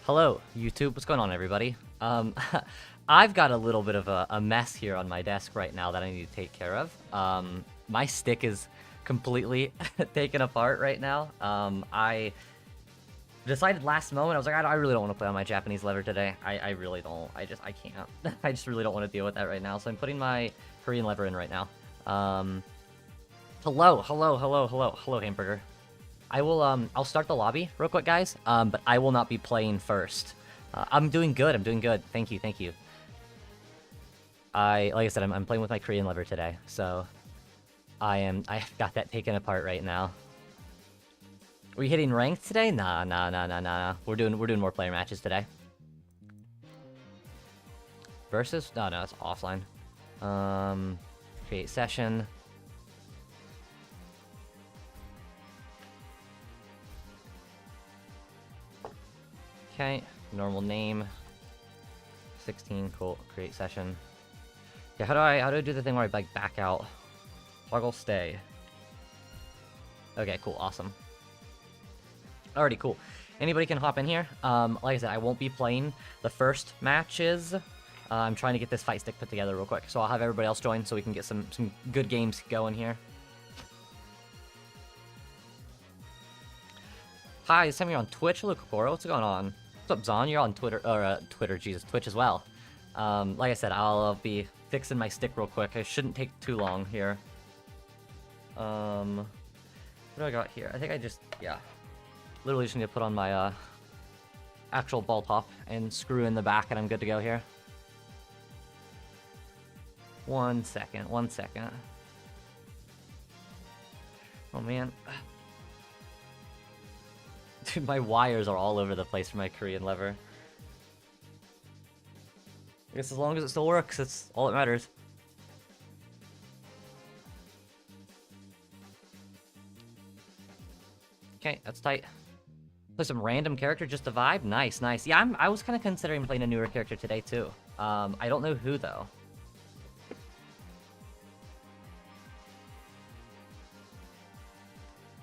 Hello, YouTube. What's going on, everybody? I've got a little bit of a mess here on my desk right now that I need to take care of. My stick is completely taken apart right now. I decided last moment, I was like, I really don't want to play on my Japanese lever today. I really don't. I can't. I just really don't want to deal with that right now. So I'm putting my Korean lever in right now. Hello, hamburger. I'll start the lobby real quick, guys, but I will not be playing first. I'm doing good, Thank you. Like I said, I'm playing with my Korean lever today, so I've got that taken apart right now. Are we hitting ranked today? Nah. We're doing more player matches today. Versus? No, it's offline. Create session. Okay, normal name. 16, cool. Create session. Yeah, how do I do the thing where I like back out? Toggle stay. Okay, cool, awesome. Alrighty, cool. Anybody can hop in here. Like I said, I won't be playing the first matches. I'm trying to get this fight stick put together real quick, so I'll have everybody else join so we can get some good games going here. Hi, Sam, you're on Twitch. Hello, Kokoro. What's going on? What's up, Zon? You're on Twitter, or Twitch as well. Like I said, I'll be fixing my stick real quick. It shouldn't take too long here. What do I got here? I think I just, yeah. Literally just need to put on my, actual ball top and screw in the back and I'm good to go here. One second. Oh, man. Dude, my wires are all over the place for my Korean lever. I guess as long as it still works, it's all that matters. Okay, that's tight. Play some random character just to vibe? Nice. Yeah, I was kind of considering playing a newer character today, too. I don't know who, though.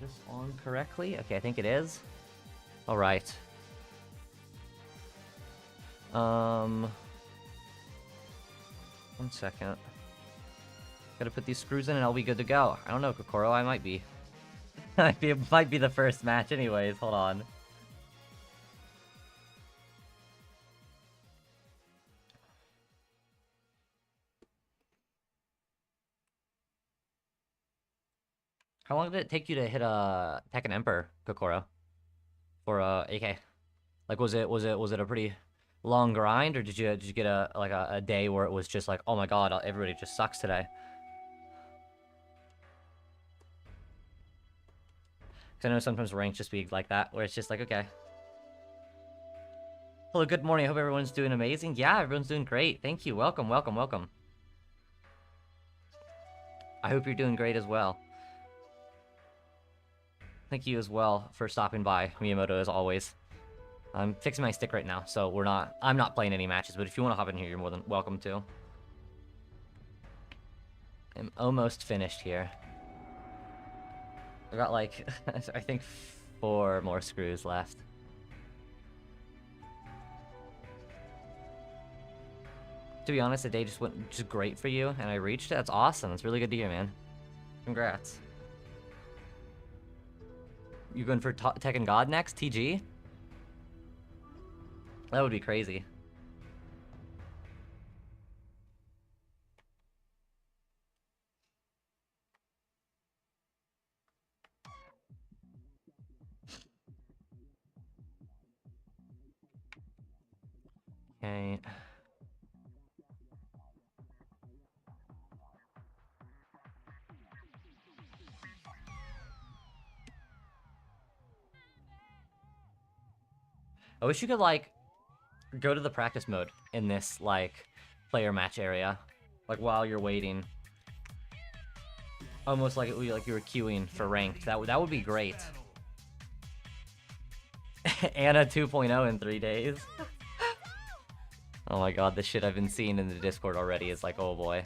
Is this on correctly? Okay, I think it is. Alright. One second. Gotta put these screws in and I'll be good to go. I don't know, Kokoro, I might be. It might be the first match anyways, hold on. How long did it take you to hit a Tekken Emperor, Kokoro? For AK? Like, was it a pretty long grind, or did you get a day where it was just like, oh my god, everybody just sucks today? Because I know sometimes ranks just be like that, where it's just like, okay. Hello, good morning. I hope everyone's doing amazing. Yeah, everyone's doing great. Thank you. Welcome. I hope you're doing great as well. Thank you as well for stopping by, Miyamoto, as always. I'm fixing my stick right now, so I'm not playing any matches, but if you want to hop in here, you're more than welcome to. I'm almost finished here. I got like, I think 4 more screws left. To be honest, the day just went just great for you, and I reached it. That's awesome. That's really good to hear, man. Congrats. You going for Tekken God next? TG? That would be crazy. Okay. I wish you could, like, go to the practice mode in this, like, player match area. Like, while you're waiting. Almost like you were queuing for ranked. That would be great. Anna 2.0 in 3 days. Oh my god, the shit I've been seeing in the Discord already is like, oh boy.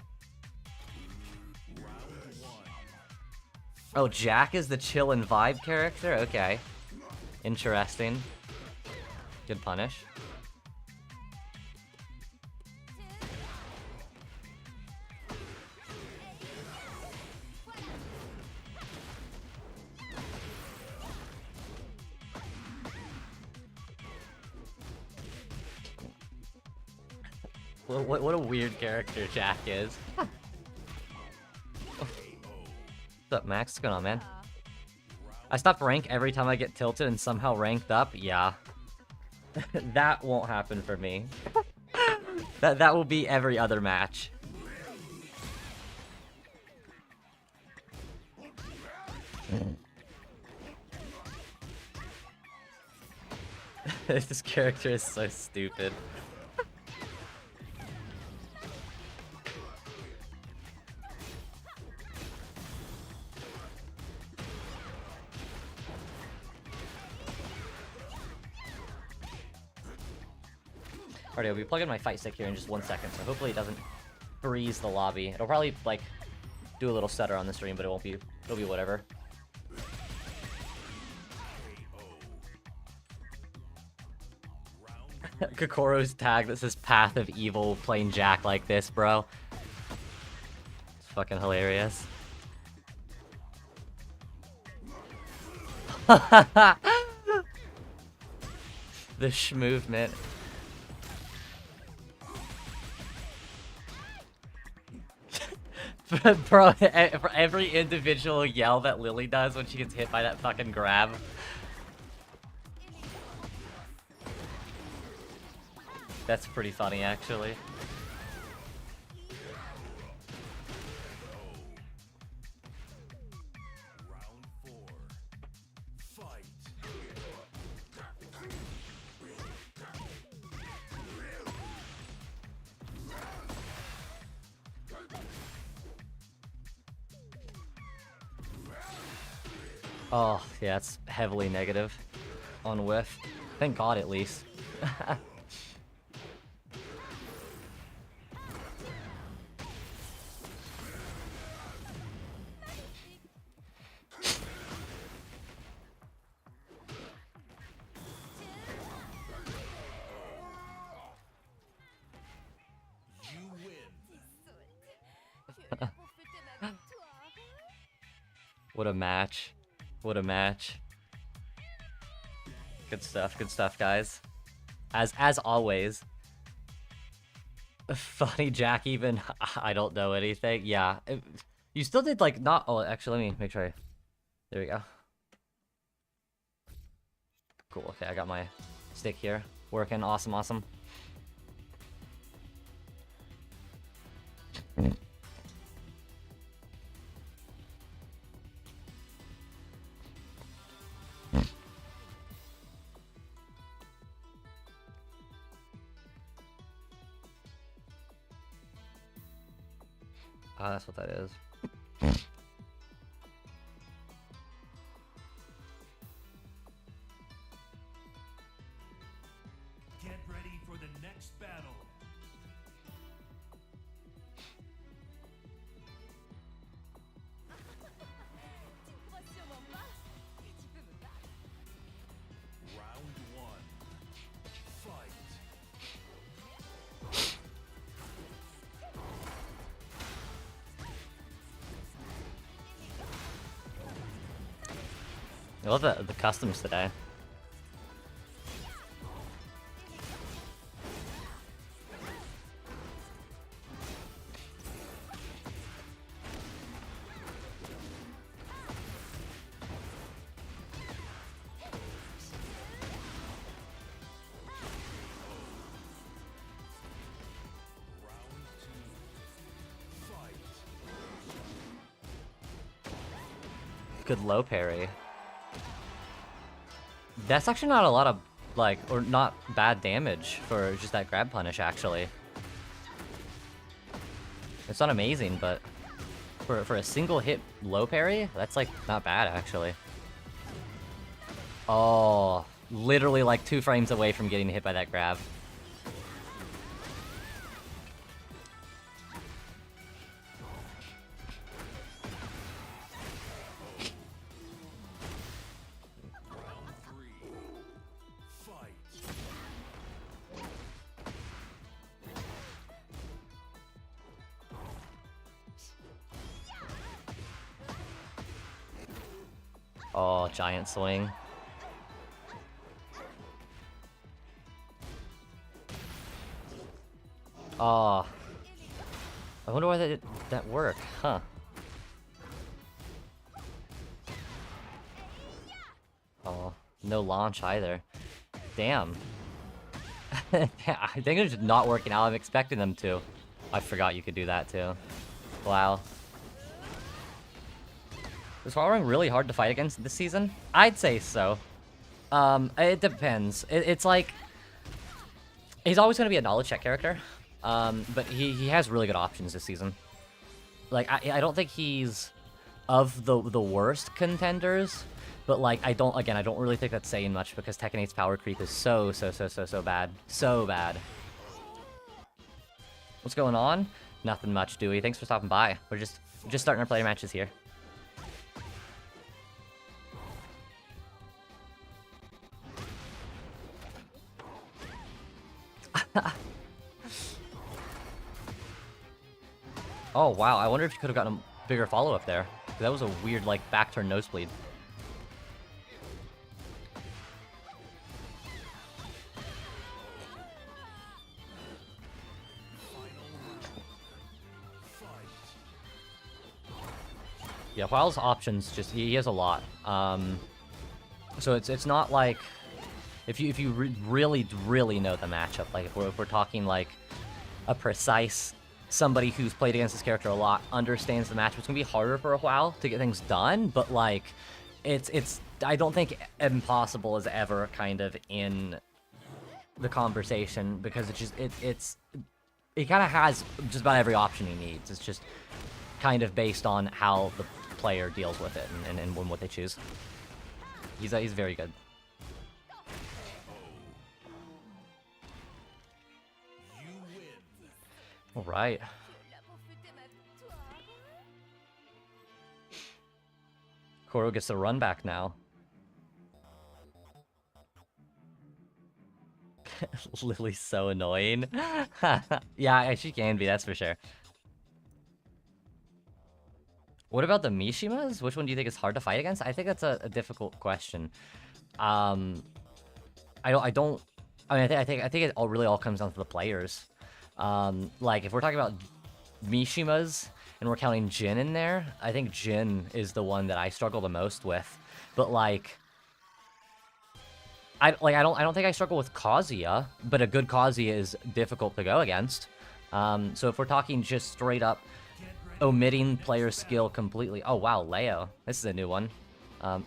Oh, Jack is the chill and vibe character? Okay. Interesting. Good punish. What a weird character Jack is. What's up, Max? What's going on, man? I stop rank every time I get tilted and somehow ranked up? Yeah. That won't happen for me. That will be every other match. This character is so stupid. Alright, I'll be plugging my fight stick here in just 1 second, so hopefully it doesn't freeze the lobby. It'll probably, like, do a little stutter on the stream, but it'll be whatever. Kokoro's tag that says Path of Evil playing Jack like this, bro. It's fucking hilarious. The sh-movement. Bro, for every individual yell that Lily does when she gets hit by that fucking grab. That's pretty funny, actually. Oh, yeah, it's heavily negative on whiff. Thank God, at least. What a match. What a match. Good stuff, guys. As always. Funny Jack even, I don't know anything. Yeah. You still did, like, not... Oh, actually, let me make sure There we go. Cool, okay, I got my stick here. Working, awesome. Ah, that's what that is. Get ready for the next battle. Round one. Fight. I love the customs today. Good low parry. That's actually not a lot of, like, or not bad damage for just that grab punish, actually. It's not amazing, but for a single hit low parry, that's, like, not bad, actually. Oh, literally, like, 2 frames away from getting hit by that grab. Oh, giant swing. Oh. I wonder why that did that work, huh? Oh, no launch either. Damn. I think they're just not working out. I'm expecting them to. I forgot you could do that too. Wow. Is Following really hard to fight against this season? I'd say so. It depends. It's like... He's always going to be a knowledge check character. But he has really good options this season. Like, I don't think he's of the worst contenders. But, like, I don't really think that's saying much because Tekken 8's power creep is so bad. So bad. What's going on? Nothing much, Dewey. Thanks for stopping by. We're just starting our player matches here. Oh, wow. I wonder if you could have gotten a bigger follow-up there. That was a weird, like, back turn nosebleed. Yeah, Wile's options just he has a lot. So it's not like if you really know the matchup. Like if we're talking like a precise somebody who's played against this character a lot understands the matchup. It's gonna be harder for a while to get things done, but like it's I don't think impossible is ever kind of in the conversation because it kind of has just about every option he needs. It's just kind of based on how the player deals with it and what they choose. He's very good. All right. Koro gets the run back now. Lily's so annoying. Yeah, she can be, that's for sure. What about the Mishimas? Which one do you think is hard to fight against? I think that's a difficult question. I think it all comes down to the players. Like if we're talking about Mishimas and we're counting Jin in there, I think Jin is the one that I struggle the most with. But like I don't think I struggle with Kazuya, but a good Kazuya is difficult to go against. So if we're talking just straight up omitting player skill completely. Oh wow, Leo. This is a new one.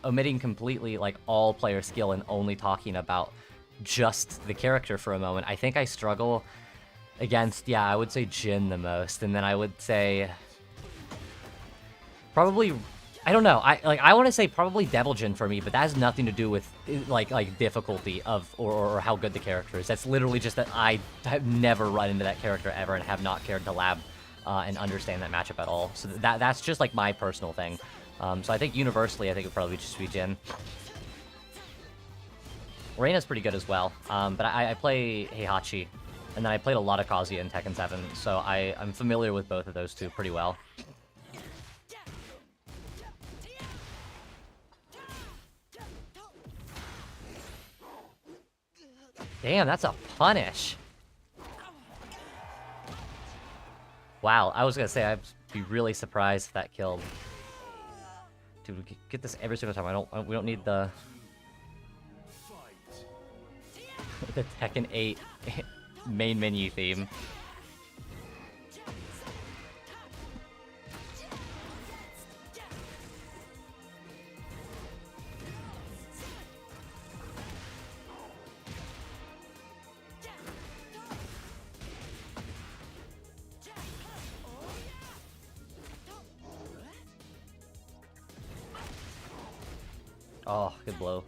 Omitting completely like all player skill and only talking about just the character for a moment. I think I struggle against, yeah, I would say Jin the most, and then I would say probably, I don't know. I want to say probably Devil Jin for me, but that has nothing to do with like difficulty of or how good the character is. That's literally just that I have never run into that character ever and have not cared to lab and understand that matchup at all. So that's just like my personal thing. So I think universally, I think it would probably just be Jin. Reina's pretty good as well, but I play Heihachi, and then I played a lot of Kazuya in Tekken 7, so I'm familiar with both of those two pretty well. Damn, that's a punish. Wow, I was gonna say I'd be really surprised if that killed. Dude, we get this every single time. We don't need the the Tekken 8 main menu theme. Oh, good blow.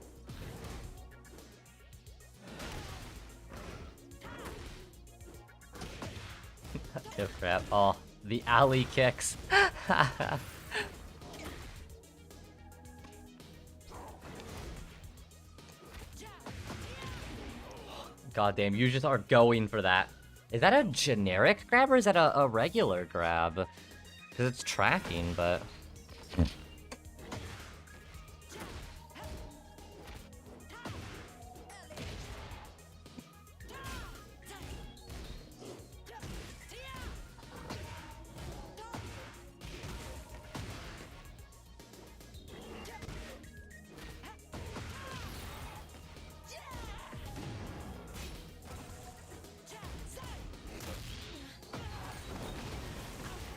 Oh crap. Oh, the alley kicks. God damn, you just are going for that. Is that a generic grab or is that a regular grab? Because it's tracking, but...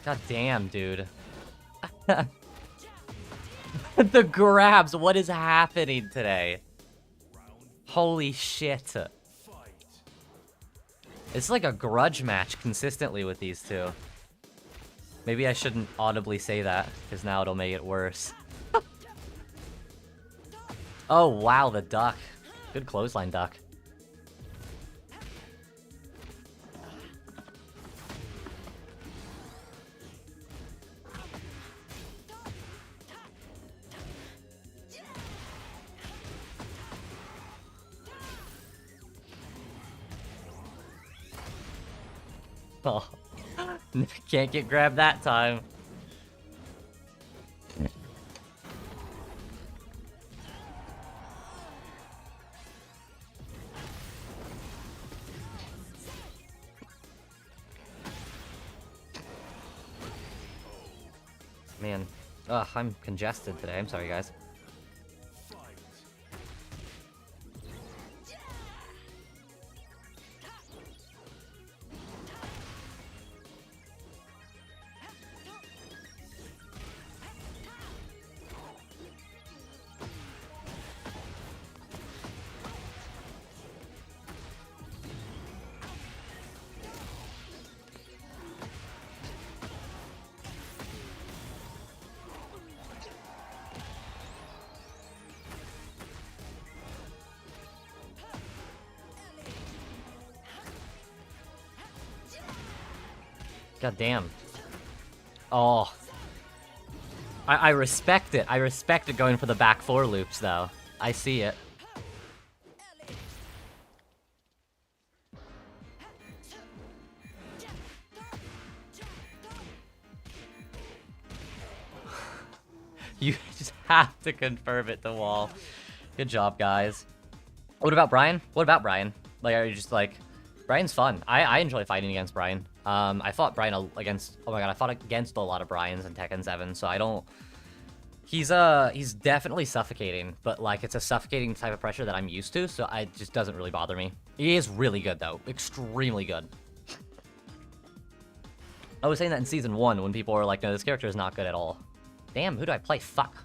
God damn, dude. The grabs, what is happening today? Holy shit. It's like a grudge match consistently with these two. Maybe I shouldn't audibly say that, because now it'll make it worse. Oh, wow, the duck. Good clothesline duck. Oh, can't get grabbed that time. Man, ugh, I'm congested today. I'm sorry, guys. God damn. Oh. I respect it. I respect it going for the back four loops, though. I see it. You just have to confirm it to wall. Good job, guys. What about Brian? What about Brian? Like, are you just like... Brian's fun. I enjoy fighting against Brian. I fought Brian against... Oh my god, I fought against a lot of Brians in Tekken 7, so I don't... He's definitely suffocating, but, like, it's a suffocating type of pressure that I'm used to, so it just doesn't really bother me. He is really good, though. Extremely good. I was saying that in Season 1, when people were like, no, this character is not good at all. Damn, who do I play? Fuck.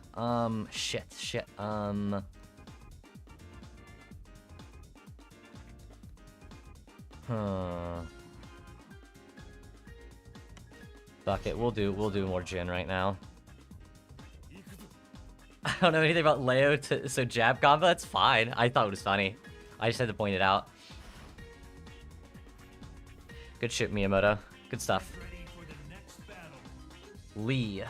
Shit. Fuck it, we'll do more Jin right now. I don't know anything about Leo, so jab combo, that's fine. I thought it was funny. I just had to point it out. Good shit, Miyamoto. Good stuff. Lee.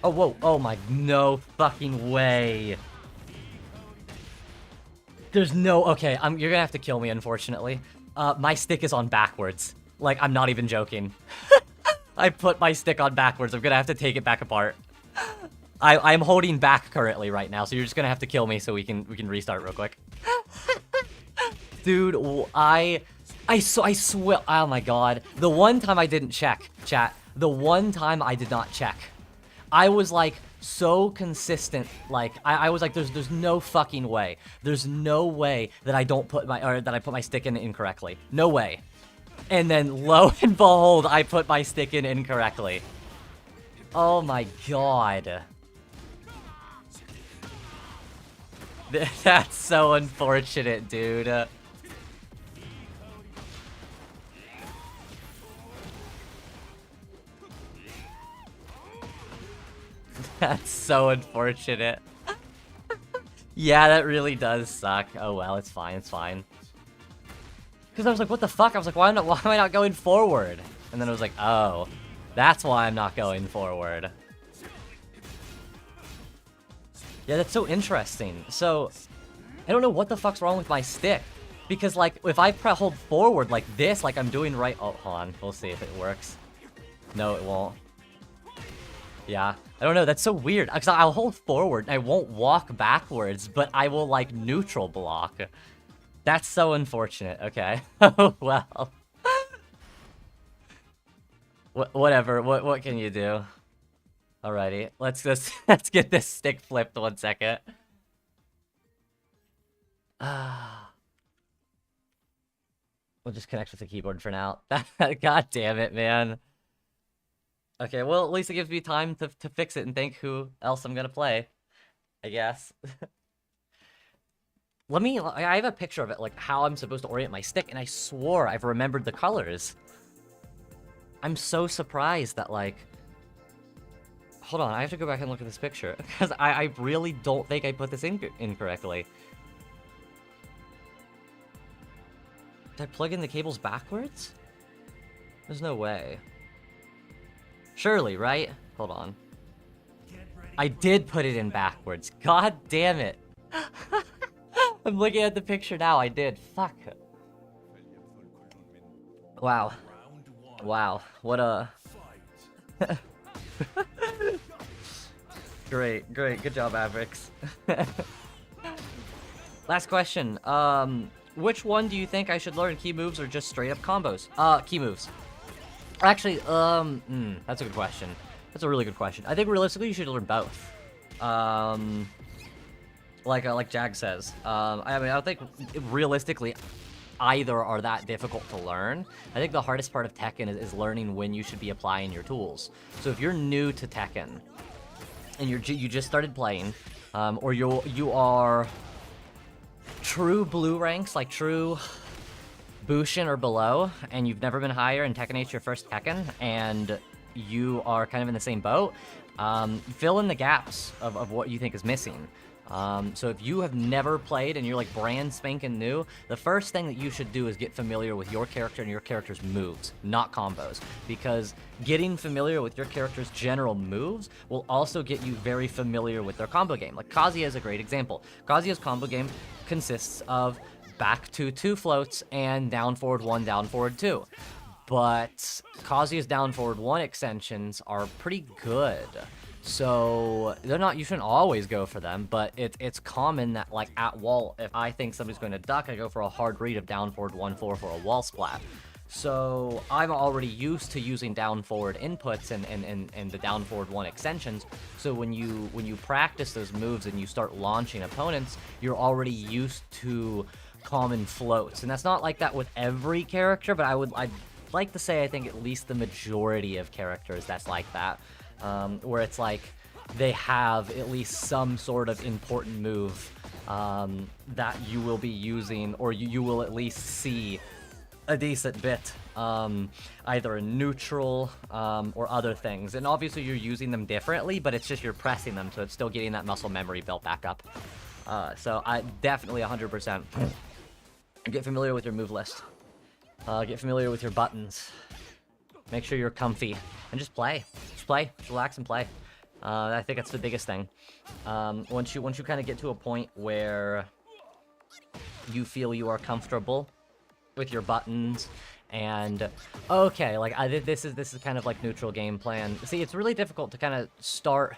Oh, whoa. Oh my, no fucking way. There's no, okay, you're gonna have to kill me, unfortunately. My stick is on backwards. Like, I'm not even joking. I put my stick on backwards. I'm gonna have to take it back apart. I'm holding back currently right now, so you're just gonna have to kill me so we can restart real quick. Dude, I swear, oh my god. The one time I didn't check, chat. The one time I did not check. I was like so consistent, like I was like, there's no fucking way. There's no way that I put my stick in incorrectly. No way. And then lo and behold, I put my stick in incorrectly. Oh my god. That's so unfortunate, dude. That's so unfortunate. Yeah, that really does suck. Oh well, it's fine, it's fine. Because I was like, what the fuck? I was like, why am I not going forward? And then I was like, oh, that's why I'm not going forward. Yeah, that's so interesting. So, I don't know what the fuck's wrong with my stick. Because, like, if I hold forward like this, like I'm doing right... Oh, hold on. We'll see if it works. No, it won't. Yeah. I don't know, that's so weird. Because I'll hold forward, I won't walk backwards, but I will, like, neutral block. That's so unfortunate, okay. Oh, well. Whatever, what can you do? Alrighty, let's just let's get this stick flipped 1 second. We'll just connect with the keyboard for now. God damn it, man. Okay, well, at least it gives me time to fix it and think who else I'm gonna play, I guess. I have a picture of it, like, how I'm supposed to orient my stick, and I swore I've remembered the colors. I'm so surprised that, like... Hold on, I have to go back and look at this picture, because I really don't think I put this in incorrectly. Did I plug in the cables backwards? There's no way. Surely, right? Hold on. I did put it in backwards. God damn it. I'm looking at the picture now. I did. Fuck. Wow. Wow. What a... Great. Good job, Mavericks. Last question. Which one do you think I should learn? Key moves or just straight up combos? Key moves. Actually, that's a good question. That's a really good question. I think realistically you should learn both. Like Jag says. I mean, I don't think realistically either are that difficult to learn. I think the hardest part of Tekken is learning when you should be applying your tools. So if you're new to Tekken and you just started playing, or you are true blue ranks, like true Bushin or below, and you've never been higher and Tekken 8's your first Tekken, and you are kind of in the same boat, fill in the gaps of what you think is missing. So if you have never played and you're like brand spanking new, the first thing that you should do is get familiar with your character and your character's moves, not combos. Because getting familiar with your character's general moves will also get you very familiar with their combo game. Like Kazuya is a great example. Kazuya's combo game consists of back 2 floats and down forward 1, down forward 2. But Kazuya's down forward 1 extensions are pretty good. So they're not, you shouldn't always go for them, but it's common that like at wall, if I think somebody's going to duck, I go for a hard read of down forward 1-4 for a wall splat. So I'm already used to using down forward inputs and the down forward 1 extensions. So when you practice those moves and you start launching opponents, you're already used to common floats. And that's not like that with every character, but I'd like to say I think at least the majority of characters that's like that. Where it's like they have at least some sort of important move that you will be using, or you will at least see a decent bit, either in neutral or other things. And obviously you're using them differently, but it's just you're pressing them, so it's still getting that muscle memory built back up. So I definitely 100% get familiar with your move list. Get familiar with your buttons. Make sure you're comfy, and just play. Just play. Just relax and play. I think that's the biggest thing. Once you kind of get to a point where you feel you are comfortable with your buttons, and okay, like this is kind of like neutral game plan. See, it's really difficult to kind of start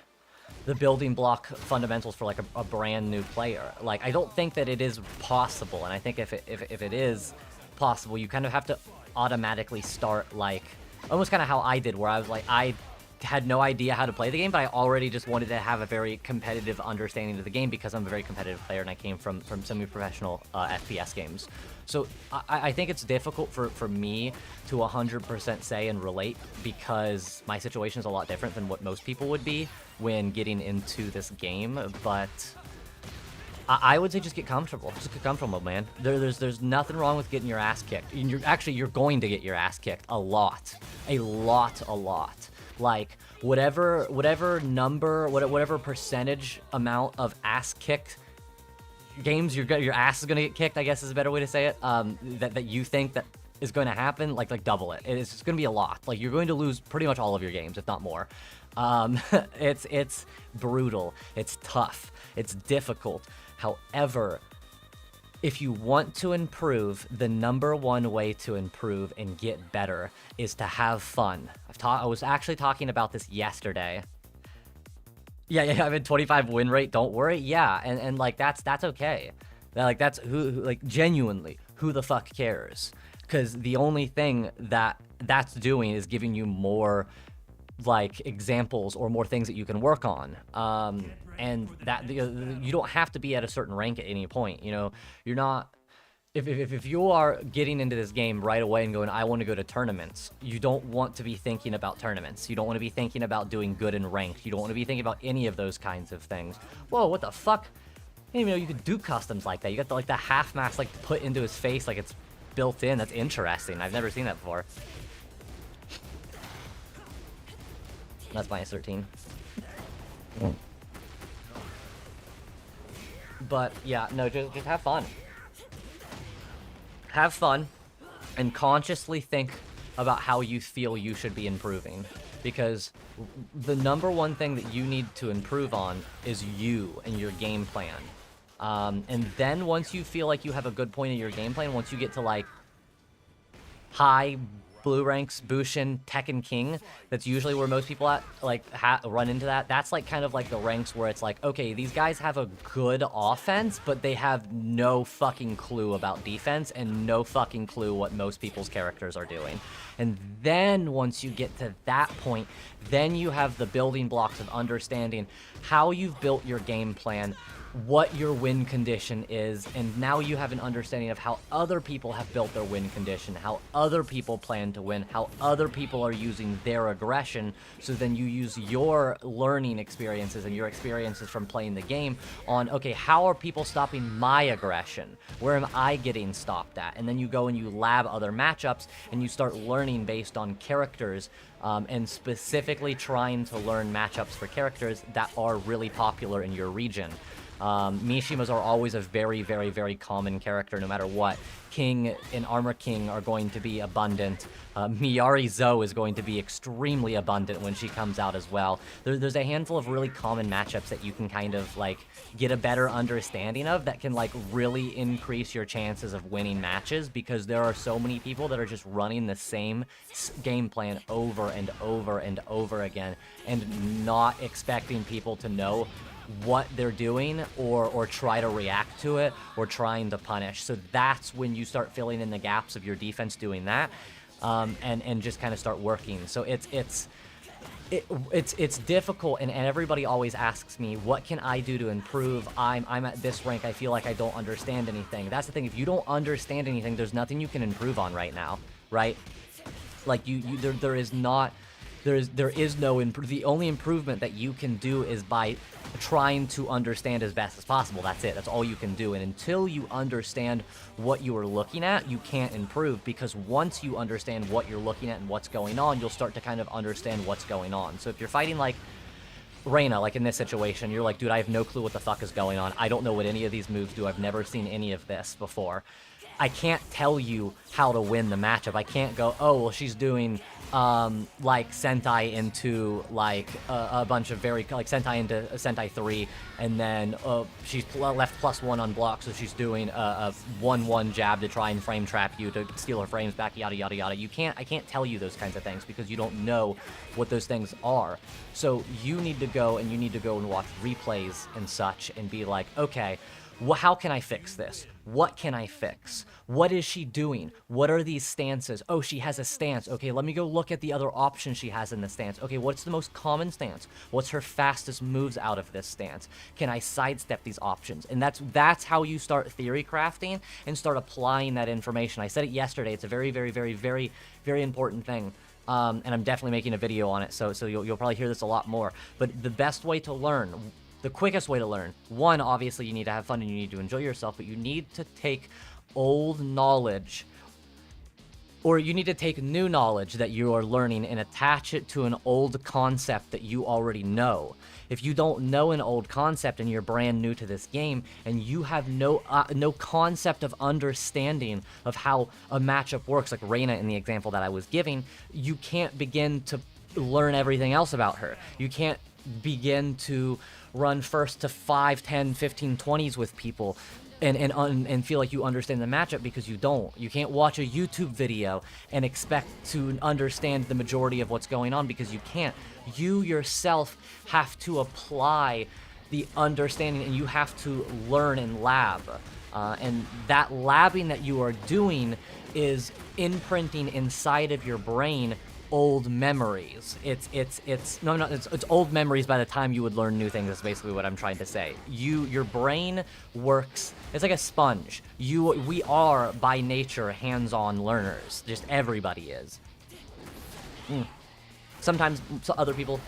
the building block fundamentals for like a brand new player. Like I don't think that it is possible, and I think if it is possible, you kind of have to automatically start like almost kind of how I did, where I was like, I had no idea how to play the game, but I already just wanted to have a very competitive understanding of the game because I'm a very competitive player and I came from semi-professional FPS games. So I think it's difficult for me to 100% say and relate because my situation is a lot different than what most people would be when getting into this game, but I would say just get comfortable. Just get comfortable, man. There's nothing wrong with getting your ass kicked. And you're going to get your ass kicked a lot. A lot. Like, whatever number, whatever percentage amount of ass kicked games your ass is going to get kicked, I guess is a better way to say it, that you think that is going to happen, like double it. It's going to be a lot. Like, you're going to lose pretty much all of your games, if not more. It's brutal. It's tough. It's difficult. However, if you want to improve, the #1 way to improve and get better is to have fun. I was actually talking about this yesterday. Yeah, I'm at 25 win rate, don't worry. Yeah, and like that's okay. Like that's who like genuinely, who the fuck cares? Cuz the only thing that's doing is giving you more like examples or more things that you can work on. And that you don't have to be at a certain rank at any point. You know, you're not. If you are getting into this game right away and going, I want to go to tournaments, you don't want to be thinking about tournaments. You don't want to be thinking about doing good in ranked. You don't want to be thinking about any of those kinds of things. Whoa, what the fuck? I didn't even know you could do customs like that. You got the, like the half mask like put into his face like it's built in. That's interesting. I've never seen that before. That's minus 13. But yeah, no, just have fun. Have fun, and consciously think about how you feel you should be improving. Because the number one thing that you need to improve on is you and your game plan. And then once you feel like you have a good point in your game plan, once you get to like high blue ranks, Bushin, Tekken King, that's usually where most people run into that. That's like kind of like the ranks where it's like, okay, these guys have a good offense, but they have no fucking clue about defense and no fucking clue what most people's characters are doing. And then once you get to that point, then you have the building blocks of understanding how you've built your game plan, what your win condition is, and now you have an understanding of how other people have built their win condition, how other people plan to win, how other people are using their aggression, so then you use your learning experiences and your experiences from playing the game on, okay, how are people stopping my aggression? Where am I getting stopped at? And then you go and you lab other matchups, and you start learning based on characters, and specifically trying to learn matchups for characters that are really popular in your region. Mishimas are always a very, very, very common character no matter what. King and Armor King are going to be abundant. Miyari Zo is going to be extremely abundant when she comes out as well. There's a handful of really common matchups that you can kind of like get a better understanding of that can like really increase your chances of winning matches, because there are so many people that are just running the same game plan over and over and over again and not expecting people to know what they're doing or try to react to it or trying to punish. So that's when you start filling in the gaps of your defense doing that, and just kind of start working. So it's difficult, and everybody always asks me, what can I do to improve? I'm at this rank, I feel like I don't understand anything. That's the thing, if you don't understand anything, there's nothing you can improve on right now, right? Like there is no the only improvement that you can do is by trying to understand as best as possible. That's it. That's all you can do. And until you understand what you are looking at, you can't improve, because once you understand what you're looking at and what's going on, you'll start to kind of understand what's going on. So if you're fighting like Reina, like in this situation, you're like, dude, I have no clue what the fuck is going on. I don't know what any of these moves do. I've never seen any of this before. I can't tell you how to win the matchup. I can't go, oh, well, she's doing like Sentai into like a bunch of very like Sentai into Sentai 3, and then she's left +1 on block, so she's doing a 1-1 jab to try and frame trap you to steal her frames back, yada yada yada. I can't tell you those kinds of things because you don't know what those things are. So you need to go and watch replays and such and be like, okay, how can I fix this? What can I fix? What is she doing? What are these stances? Oh, she has a stance. Okay, let me go look at the other options she has in the stance. Okay, what's the most common stance? What's her fastest moves out of this stance? Can I sidestep these options? And that's how you start theory crafting and start applying that information. I said it yesterday. It's a very, very, very, very, very important thing. And I'm definitely making a video on it, so you'll probably hear this a lot more. But the best way to learn, the quickest way to learn, one, obviously you need to have fun and you need to enjoy yourself, but you need to take old knowledge, or you need to take new knowledge that you are learning and attach it to an old concept that you already know. If you don't know an old concept and you're brand new to this game and you have no concept of understanding of how a matchup works, like Reina in the example that I was giving, you can't begin to learn everything else about her. You can't begin to run first to 5, 10, 15, 20s with people and feel like you understand the matchup, because you don't. You can't watch a YouTube video and expect to understand the majority of what's going on, because you can't. You yourself have to apply the understanding, and you have to learn and lab. And that labbing that you are doing is imprinting inside of your brain old memories. It's old memories by the time you would learn new things. That's basically what I'm trying to say. Your brain works, it's like a sponge. We are by nature hands-on learners. Just everybody is. Sometimes other people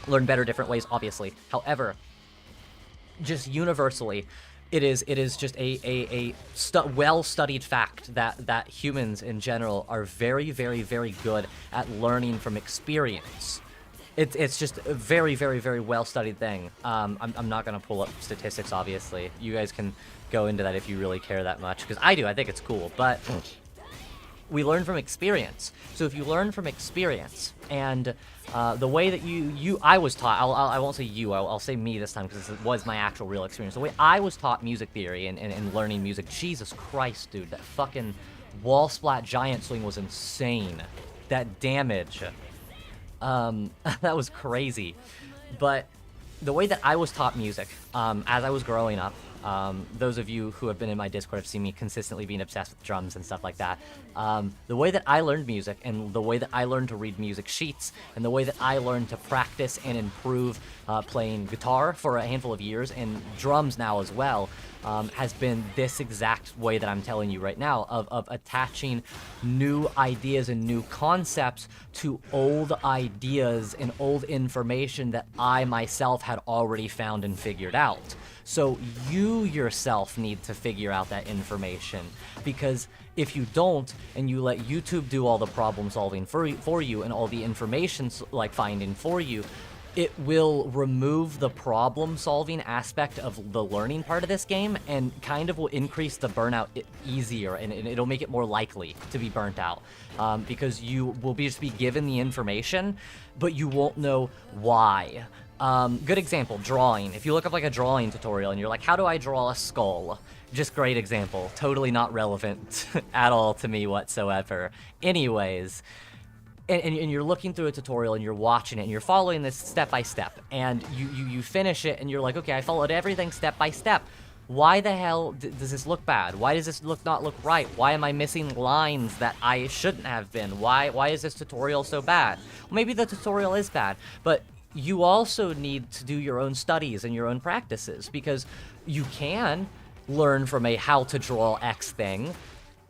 learn better different ways, obviously. However, just universally, it is just a well-studied fact that humans in general are very, very, very good at learning from experience. It's just a very, very, very well-studied thing. I'm not gonna pull up statistics, obviously. You guys can go into that if you really care that much, because I do. I think it's cool, but we learn from experience. So if you learn from experience, and the way that I was taught, I won't say you, I'll say me this time, because this was my actual real experience. The way I was taught music theory and learning music, Jesus Christ, dude, that fucking wall splat giant swing was insane. That damage, that was crazy. But the way that I was taught music, as I was growing up, those of you who have been in my Discord have seen me consistently being obsessed with drums and stuff like that. The way that I learned music, and the way that I learned to read music sheets, and the way that I learned to practice and improve playing guitar for a handful of years, and drums now as well, has been this exact way that I'm telling you right now, of attaching new ideas and new concepts to old ideas and old information that I myself had already found and figured out. So you yourself need to figure out that information, because if you don't, and you let YouTube do all the problem solving for you and all the information like finding for you, it will remove the problem solving aspect of the learning part of this game, and kind of will increase the burnout easier, and it'll make it more likely to be burnt out, because you will just be given the information, but you won't know why. Good example, drawing. If you look up like a drawing tutorial and you're like, how do I draw a skull? Just great example. Totally not relevant at all to me whatsoever. Anyways, and you're looking through a tutorial and you're watching it and you're following this step by step, and you finish it and you're like, okay, I followed everything step by step. Why the hell does this look bad? Why does this not look right? Why am I missing lines that I shouldn't have been? Why is this tutorial so bad? Well, maybe the tutorial is bad, but you also need to do your own studies and your own practices, because you can learn from a how to draw X thing,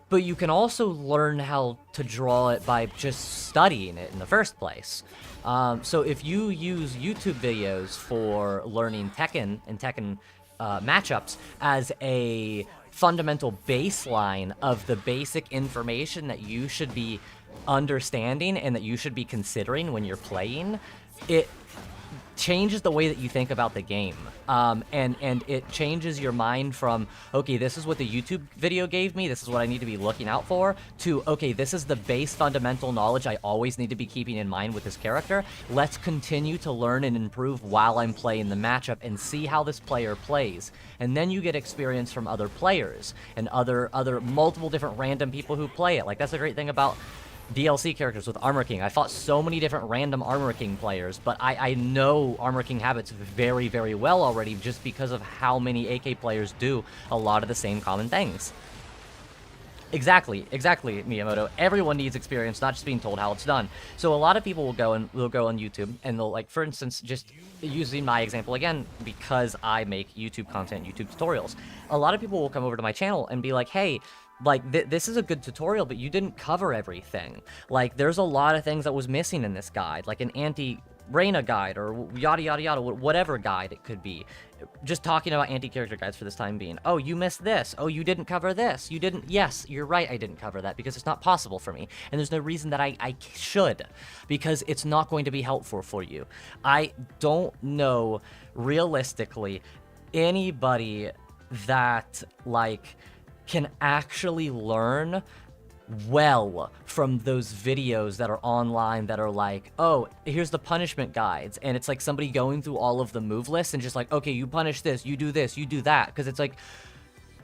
but you can also learn how to draw it by just studying it in the first place. So if you use YouTube videos for learning Tekken and Tekken matchups as a fundamental baseline of the basic information that you should be understanding and that you should be considering when you're playing, it changes the way that you think about the game, and it changes your mind from, okay, this is what the YouTube video gave me, this is what I need to be looking out for, to, okay, this is the base fundamental knowledge I always need to be keeping in mind with this character. Let's continue to learn and improve while I'm playing the matchup and see how this player plays. And then you get experience from other players and other multiple different random people who play it. Like, that's the great thing about DLC characters with Armor King. I fought so many different random Armor King players, but I know Armor King habits very, very well already, just because of how many AK players do a lot of the same common things. Exactly, Miyamoto. Everyone needs experience, not just being told how it's done. So a lot of people will go on YouTube and they'll, like, for instance, just using my example again, because I make YouTube content, YouTube tutorials. A lot of people will come over to my channel and be like, hey, like, this is a good tutorial, but you didn't cover everything. Like, there's a lot of things that was missing in this guide, like an anti-Reina guide, or yada yada yada, whatever guide it could be. Just talking about anti-character guides for this time being. Oh, you missed this. Oh, you didn't cover this. You didn't. Yes, you're right, I didn't cover that, because it's not possible for me. And there's no reason that I should, because it's not going to be helpful for you. I don't know, realistically, anybody that, like, can actually learn well from those videos that are online that are like, oh, here's the punishment guides, and it's like somebody going through all of the move lists and just like, okay, you punish this, you do that, because it's like,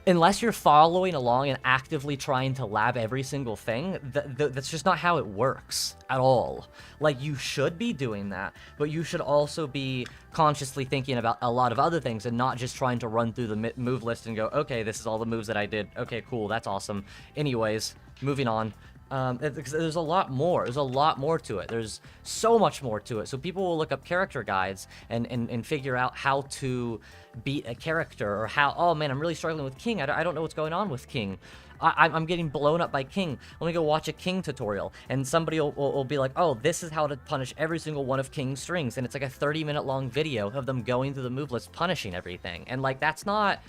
unless you're following along and actively trying to lab every single thing, that's just not how it works at all. Like, you should be doing that, but you should also be consciously thinking about a lot of other things and not just trying to run through the move list and go, okay, this is all the moves that I did. Okay, cool, that's awesome. Anyways, moving on. Because there's a lot more. There's a lot more to it. There's so much more to it. So people will look up character guides and figure out how to beat a character, or how, oh man, I'm really struggling with King. I don't know what's going on with King. I'm getting blown up by King. Let me go watch a King tutorial. And somebody will be like, oh, this is how to punish every single one of King's strings. And it's like a 30-minute long video of them going through the move list, punishing everything. And like, that's not...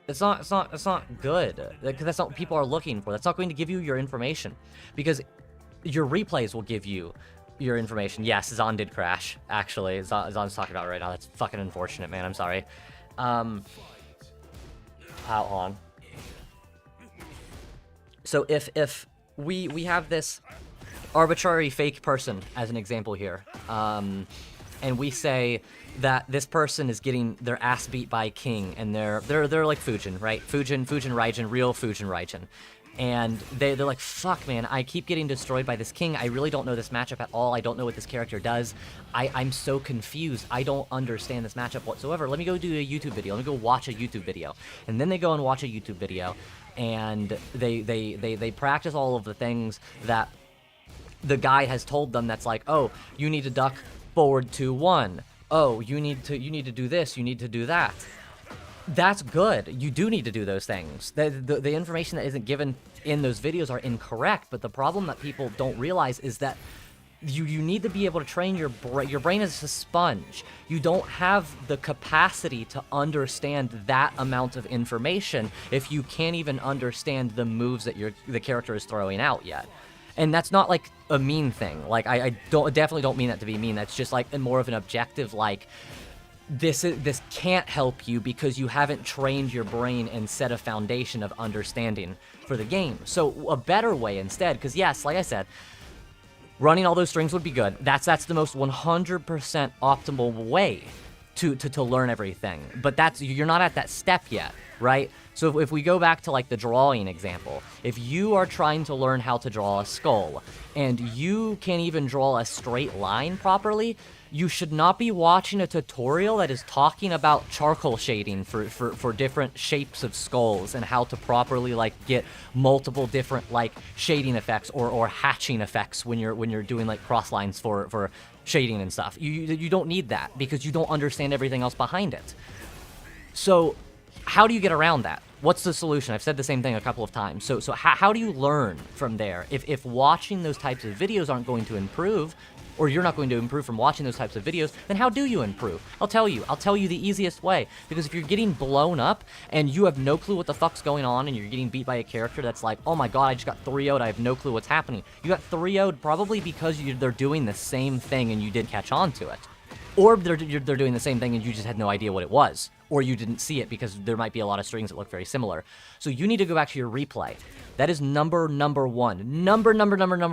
It's not good, because that's not what people are looking for. That's not going to give you your information, because your replays will give you your information. Yes, Zon did crash, actually. Zon's talking about it right now. That's fucking unfortunate, man. I'm sorry. Hold on. So if we have this arbitrary fake person as an example here, and we say that this person is getting their ass beat by King, and they're like Fujin, right? Fujin Raijin, real Fujin Raijin. And they're like, fuck, man, I keep getting destroyed by this King. I really don't know this matchup at all. I don't know what this character does. I'm so confused. I don't understand this matchup whatsoever. Let me go do a YouTube video. Let me go watch a YouTube video. And then they go and watch a YouTube video, and they practice all of the things that the guide has told them. That's like, oh, you need to duck forward 2-1. Oh, you need to do this, you need to do that. That's good. You do need to do those things. The information that isn't given in those videos are incorrect, but the problem that people don't realize is that you need to be able to train your brain. Your brain is a sponge. You don't have the capacity to understand that amount of information if you can't even understand the moves that the character is throwing out yet. And that's not like a mean thing. Like, I definitely don't mean that to be mean. That's just like more of an objective, like, this can't help you because you haven't trained your brain and set a foundation of understanding for the game. So a better way instead, because yes, like I said, running all those strings would be good. That's the most 100% optimal way to learn everything. But you're not at that step yet, right? So if we go back to like the drawing example, if you are trying to learn how to draw a skull and you can't even draw a straight line properly, you should not be watching a tutorial that is talking about charcoal shading for different shapes of skulls and how to properly like get multiple different like shading effects or hatching effects when you're doing like cross lines for shading and stuff. You don't need that because you don't understand everything else behind it. So how do you get around that? What's the solution? I've said the same thing a couple of times. So how do you learn from there? If watching those types of videos aren't going to improve, or you're not going to improve from watching those types of videos, then how do you improve? I'll tell you the easiest way. Because if you're getting blown up and you have no clue what the fuck's going on and you're getting beat by a character that's like, oh my god, I just got 3-0'd, I have no clue what's happening. You got 3-0'd probably because they're doing the same thing and you didn't catch on to it. Or they're doing the same thing and you just had no idea what it was. Or you didn't see it because there might be a lot of strings that look very similar. So you need to go back to your replay. That is number one. Number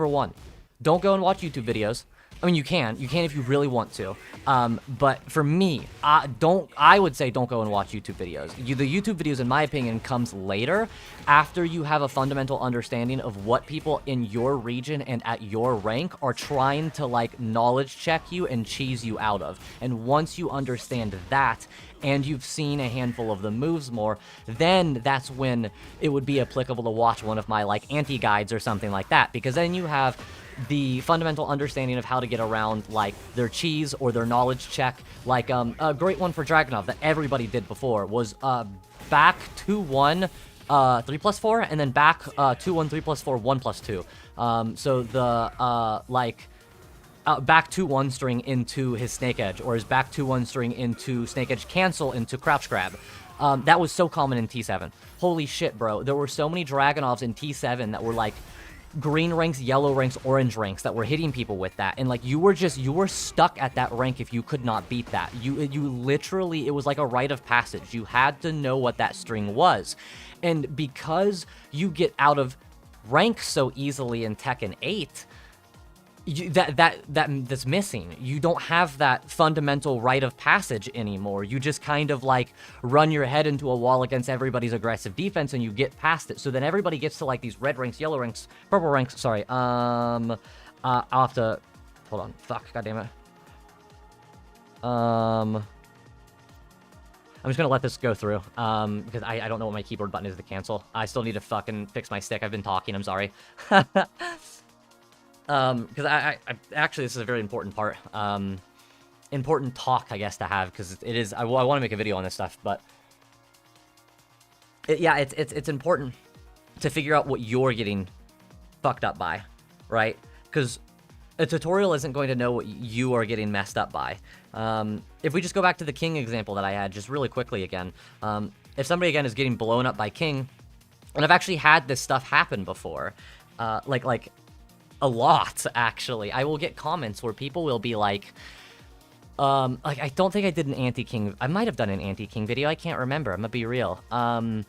one. Don't go and watch YouTube videos. I mean, you can if you really want to. But for me, I would say don't go and watch YouTube videos. The YouTube videos, in my opinion, comes later after you have a fundamental understanding of what people in your region and at your rank are trying to like knowledge check you and cheese you out of. And once you understand that, and you've seen a handful of the moves more, then that's when it would be applicable to watch one of my like anti-guides or something like that, because then you have the fundamental understanding of how to get around like their cheese or their knowledge check. Like a great one for Dragunov that everybody did before was back 2-1 3+4 and then back 2-1 3+4 1+2. So the back 2-1 string into his snake edge, or his back 2-1 string into snake edge cancel into crouch grab. That was so common in T7. Holy shit, bro. There were so many Dragunovs in T7 that were like green ranks, yellow ranks, orange ranks that were hitting people with that. And like you were stuck at that rank if you could not beat that. You literally, it was like a rite of passage. You had to know what that string was. And because you get out of rank so easily in Tekken 8, that's missing. You don't have that fundamental rite of passage anymore. You just kind of like run your head into a wall against everybody's aggressive defense and you get past it. So then everybody gets to like these red ranks, yellow ranks, purple ranks, sorry. I'll have to, hold on, fuck, goddammit. I'm I'm just gonna let this go through, because I don't know what my keyboard button is to cancel. I still need to fucking fix my stick. I've been talking, I'm sorry. Because I actually, this is a very important part. Important talk, I guess, to have, because it is, I want to make a video on this stuff, but... yeah, it's important to figure out what you're getting fucked up by, right? Because a tutorial isn't going to know what you are getting messed up by. If we just go back to the King example that I had, just really quickly again, if somebody, again, is getting blown up by King, and I've actually had this stuff happen before, like a lot, actually. I will get comments where people will be like, I don't think I did an anti-King, I might have done an anti-King video, I can't remember, I'm gonna be real. I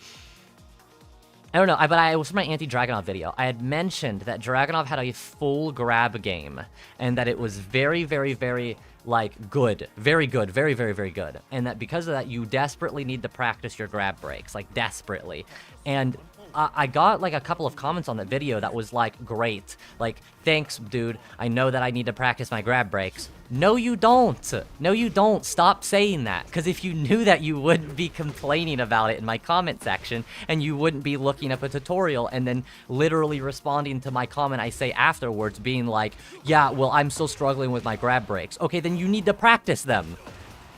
don't know, but it was for my anti-Dragunov video. I had mentioned that Dragunov had a full grab game, and that it was very, very, very, like, good. Very good, very, very, very good. And that because of that, you desperately need to practice your grab breaks, like, desperately. And I got, like, a couple of comments on that video that was, like, great. Like, thanks, dude, I know that I need to practice my grab breaks. No, you don't. No, you don't. Stop saying that. Because if you knew that, you wouldn't be complaining about it in my comment section, and you wouldn't be looking up a tutorial and then literally responding to my comment I say afterwards, being like, yeah, well, I'm still struggling with my grab breaks. Okay, then you need to practice them.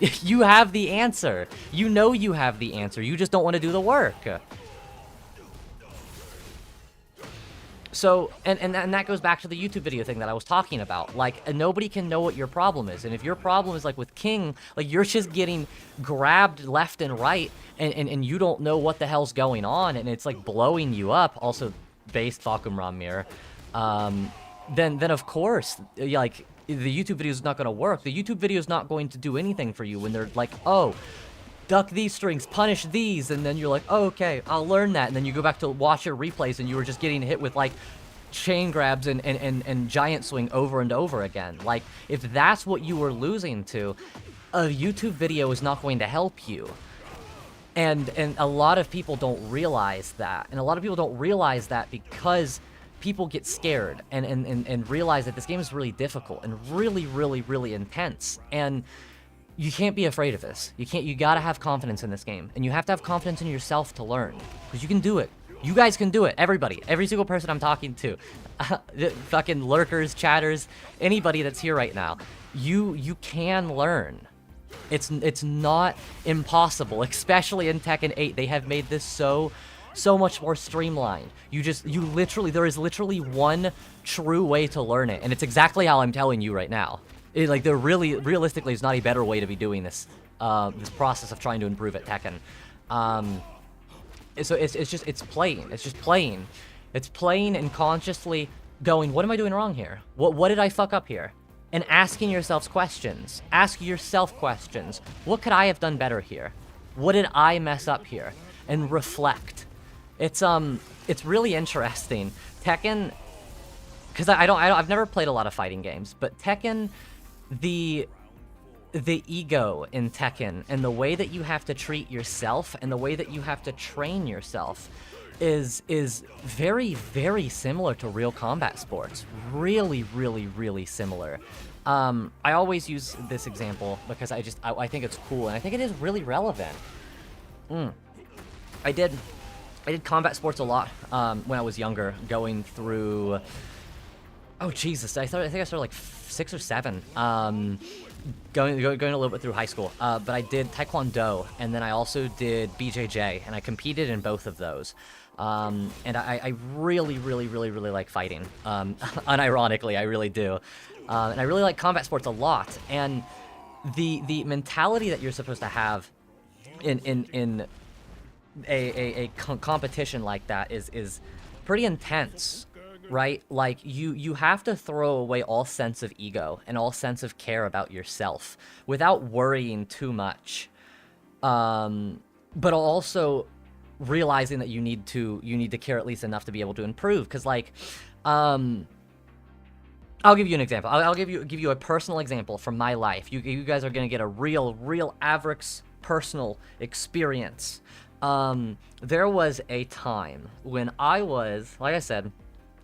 You have the answer. You know you have the answer. You just don't want to do the work. So, and that goes back to the YouTube video thing that I was talking about. Like, nobody can know what your problem is. And if your problem is, like, with King, like, you're just getting grabbed left and right, and you don't know what the hell's going on, and it's, like, blowing you up, also based Falcon Ramir, then of course, like, the YouTube video is not going to work. The YouTube video is not going to do anything for you when they're like, oh, duck these strings, punish these, and then you're like, oh, okay, I'll learn that, and then you go back to watch your replays, and you were just getting hit with, like, chain grabs and giant swing over and over again. Like, if that's what you were losing to, a YouTube video is not going to help you. And a lot of people don't realize that, and a lot of people don't realize that because people get scared and realize that this game is really difficult and really, really, really intense, and you can't be afraid of this. You gotta have confidence in this game. And you have to have confidence in yourself to learn. Because you can do it. You guys can do it. Everybody. Every single person I'm talking to. Fucking lurkers, chatters, anybody that's here right now. You can learn. It's not impossible. Especially in Tekken 8. They have made this so much more streamlined. There is literally one true way to learn it. And it's exactly how I'm telling you right now. Like, there really, realistically, is not a better way to be doing this, this process of trying to improve at Tekken. So it's playing. It's just playing. It's playing and consciously going, what am I doing wrong here? What did I fuck up here? And asking yourselves questions. Ask yourself questions. What could I have done better here? What did I mess up here? And reflect. It's really interesting. Tekken, because I've never played a lot of fighting games, but Tekken, the ego in Tekken and the way that you have to treat yourself and the way that you have to train yourself is very, very similar to real combat sports. Really, really, really similar. I always use this example because I think it's cool, and I think it is really relevant. I did combat sports a lot when I was younger, going through... Oh, Jesus, I think I started like 6 or 7, going a little bit through high school, but I did Taekwondo, and then I also did BJJ, and I competed in both of those, and I really, really, really, really like fighting, unironically, I really do, and I really like combat sports a lot, and the mentality that you're supposed to have in a competition like that is pretty intense. Right? Like, you have to throw away all sense of ego and all sense of care about yourself without worrying too much. But also realizing that you need to care at least enough to be able to improve. Because, like, I'll give you an example. I'll give you a personal example from my life. You guys are going to get a real average personal experience. There was a time when I was, like I said,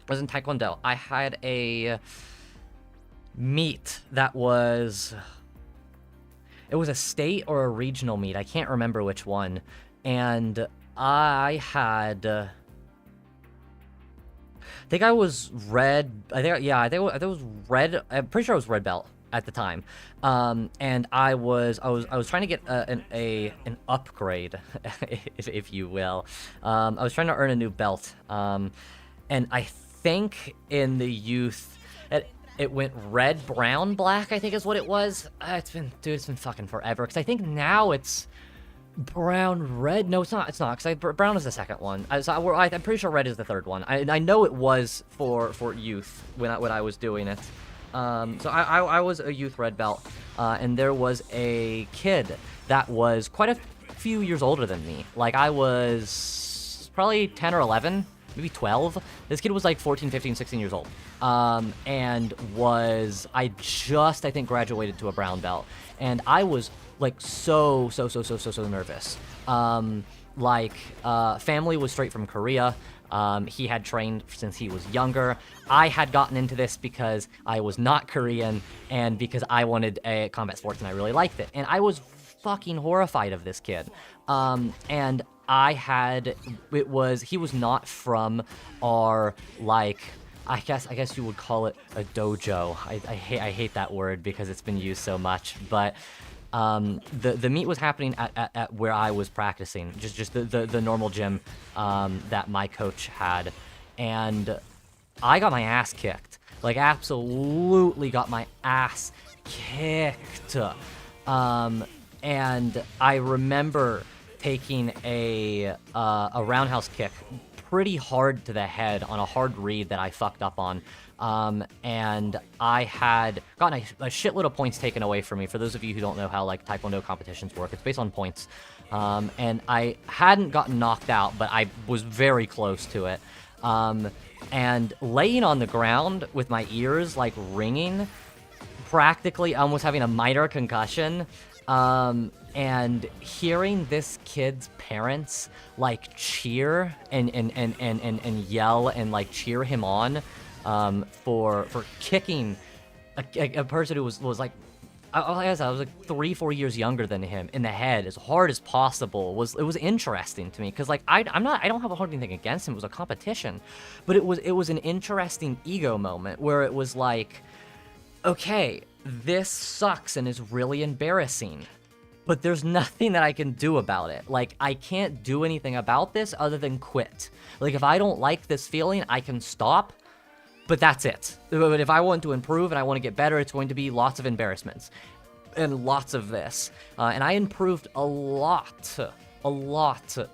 I was in Taekwondo. I had a meet that was... It was a state or a regional meet. I can't remember which one. And I had... I think I was red. I think it was red. I'm pretty sure I was red belt at the time. And I was trying to get an upgrade, if you will. I was trying to earn a new belt. And I think in the youth, it went red, brown, black, I think is what it was. It's been fucking forever. Because I think now it's brown, red. No, it's not. It's not. Because brown is the second one. I'm pretty sure red is the third one. I know it was for youth when I was doing it. So I was a youth red belt, and there was a kid that was quite a few years older than me. Like, I was probably 10 or 11, maybe 12. This kid was like 14, 15, 16 years old. And I think, graduated to a brown belt. And I was, like, so nervous. Family was straight from Korea. He had trained since he was younger. I had gotten into this because I was not Korean and because I wanted a combat sports and I really liked it. And I was fucking horrified of this kid. And he was not from our, like, I guess you would call it a dojo. I hate that word because it's been used so much, but the meet was happening at where I was practicing, just the normal gym that my coach had, and I got my ass kicked, like absolutely got my ass kicked, and I remember taking a roundhouse kick pretty hard to the head on a hard read that I fucked up on. And I had gotten a shitload of points taken away from me. For those of you who don't know how, like, Taekwondo competitions work, it's based on points. And I hadn't gotten knocked out, but I was very close to it. And laying on the ground with my ears, like, ringing, practically almost having a minor concussion, and hearing this kid's parents, like, cheer and yell and, like, cheer him on, for kicking a person who was like, I was like 3-4 years younger than him in the head as hard as possible. It was interesting to me because, like, I don't have a hard thing against him. It was a competition, but it was an interesting ego moment where it was like, okay, this sucks and is really embarrassing, but there's nothing that I can do about it. Like, I can't do anything about this other than quit. Like, if I don't like this feeling, I can stop, but that's it. But if I want to improve and I want to get better, it's going to be lots of embarrassments and lots of this. And I improved a lot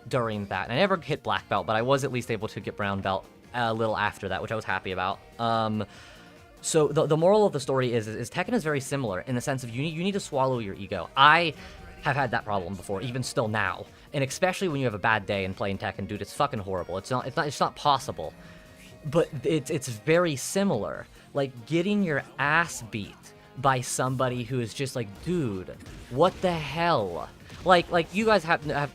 during that. And I never hit black belt, but I was at least able to get brown belt a little after that, which I was happy about. So the moral of the story is Tekken is very similar in the sense of you need to swallow your ego. I have had that problem before, even still now, and especially when you have a bad day and playing Tekken, dude, it's fucking horrible. It's not possible, but it's very similar. Like, getting your ass beat by somebody who is just like, dude, what the hell? Like you guys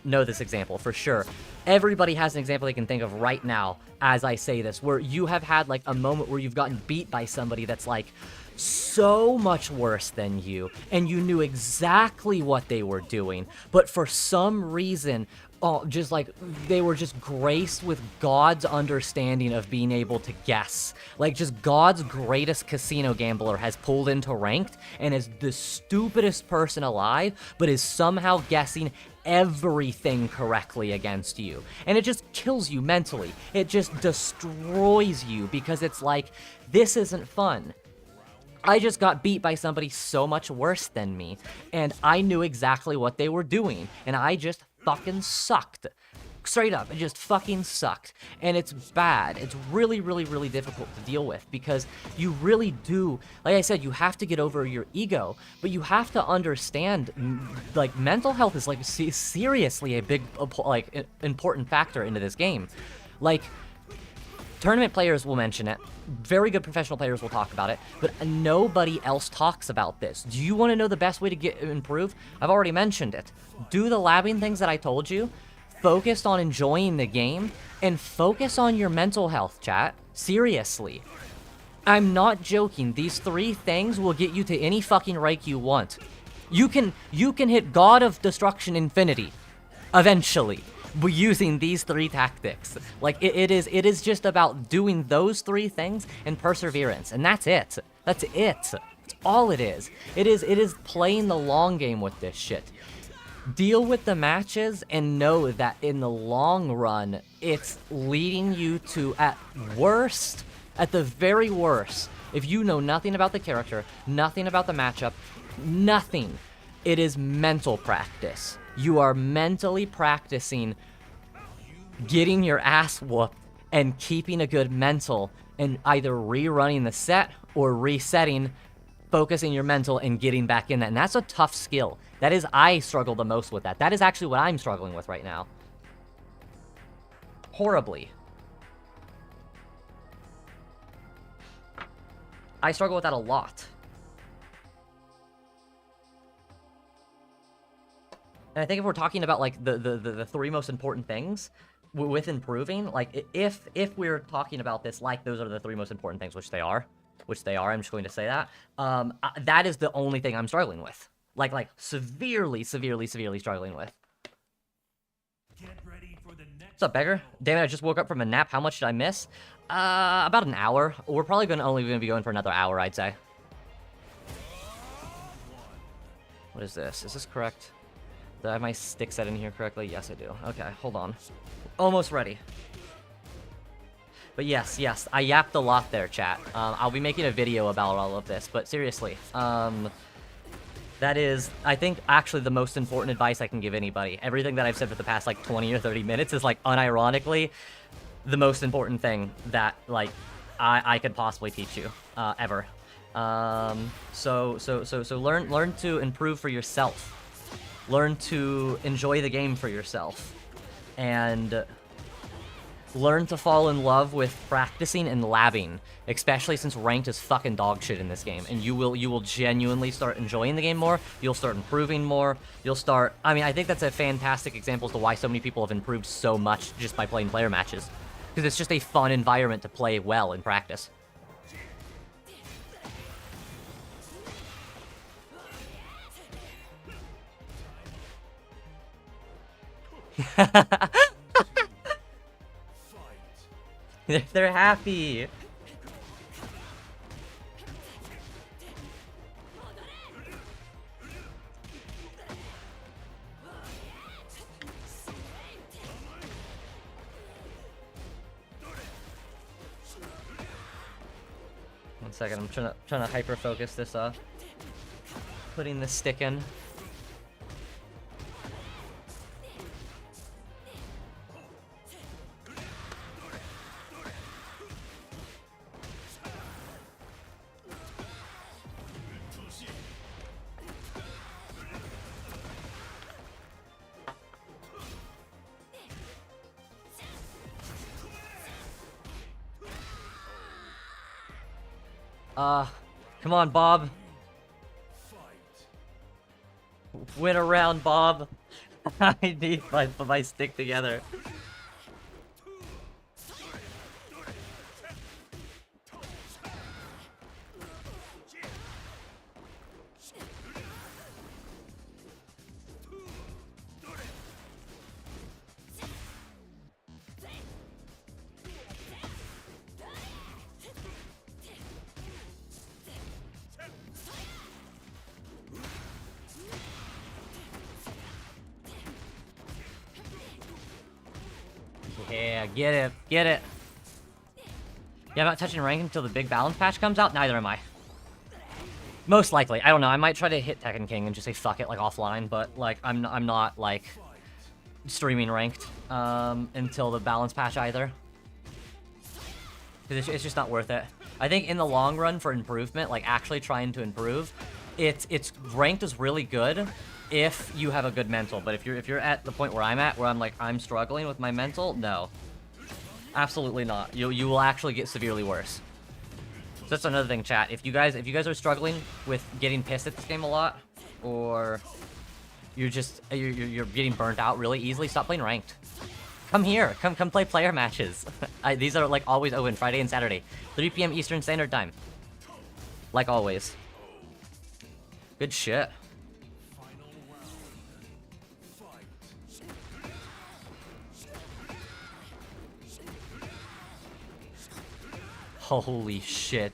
know this example for sure. Everybody has an example they can think of right now as I say this, where you have had, like, a moment where you've gotten beat by somebody that's, like, so much worse than you, and you knew exactly what they were doing, but for some reason, just like, they were just graced with God's understanding of being able to guess. Like, just God's greatest casino gambler has pulled into ranked and is the stupidest person alive, but is somehow guessing everything correctly against you. And it just kills you mentally. It just destroys you because it's like, this isn't fun. I just got beat by somebody so much worse than me, and I knew exactly what they were doing, and I just fucking sucked. Straight up, it just fucking sucked. And it's bad. It's really, really, really difficult to deal with because you really do, like I said, you have to get over your ego, but you have to understand, like, mental health is, like, seriously a big, like, important factor into this game. Like, tournament players will mention it. Very good professional players will talk about it, but nobody else talks about this. Do you want to know the best way to improve? I've already mentioned it. Do the labbing things that I told you. Focus on enjoying the game, and focus on your mental health, chat. Seriously. I'm not joking. These 3 things will get you to any fucking rank you want. You can hit God of Destruction Infinity, eventually, using these 3 tactics. Like, it is just about doing those 3 things and perseverance, and that's it. That's it. That's all it is. It is playing the long game with this shit. Deal with the matches and know that in the long run, it's leading you to, at worst, at the very worst, if you know nothing about the character, nothing about the matchup, nothing, it is mental practice. You are mentally practicing getting your ass whooped and keeping a good mental and either rerunning the set or resetting, focusing your mental and getting back in that. And that's a tough skill. That is, I struggle the most with that. That is actually what I'm struggling with right now. Horribly. I struggle with that a lot. And I think if we're talking about, like, the 3 most important things with improving, like, if we're talking about this like those are the 3 most important things, which they are, I'm just going to say that, that is the only thing I'm struggling with. Like, severely struggling with. Get ready for the next What's up, beggar? Damn it, I just woke up from a nap. How much did I miss? About an hour. We're probably only gonna be going for another hour, I'd say. What is this? Is this correct? Do I have my stick set in here correctly? Yes, I do. Okay, hold on. Almost ready. But yes, I yapped a lot there, chat. I'll be making a video about all of this, but seriously, that is, I think, actually the most important advice I can give anybody. Everything that I've said for the past, like, 20 or 30 minutes is, like, unironically, the most important thing that, like, I could possibly teach you, ever. So learn to improve for yourself. Learn to enjoy the game for yourself. And learn to fall in love with practicing and labbing, especially since ranked is fucking dog shit in this game, and you will genuinely start enjoying the game more. You'll start improving more. You'll start, I mean, I think that's a fantastic example as to why so many people have improved so much just by playing player matches, because it's just a fun environment to play well in practice. They're happy. One second, I'm trying to hyper focus this putting the stick in. Come on, Bob. Win a round, Bob. I need my stick together. Yeah, get it, get it. Yeah, I'm not touching rank until the big balance patch comes out. Neither am I. Most likely. I don't know. I might try to hit Tekken King and just say fuck it, like, offline. But, like, I'm not, like, streaming ranked until the balance patch either. Because it's just not worth it. I think in the long run for improvement, like, actually trying to improve, it's ranked is really good if you have a good mental. But if you're at the point where I'm at, where I'm struggling with my mental, no. Absolutely not. You will actually get severely worse. So that's another thing, chat. If you guys are struggling with getting pissed at this game a lot, or you're getting burnt out really easily, stop playing ranked. Come here. Come play player matches. These are, like, always open Friday and Saturday, 3 p.m. Eastern Standard Time. Like always. Good shit. Holy shit.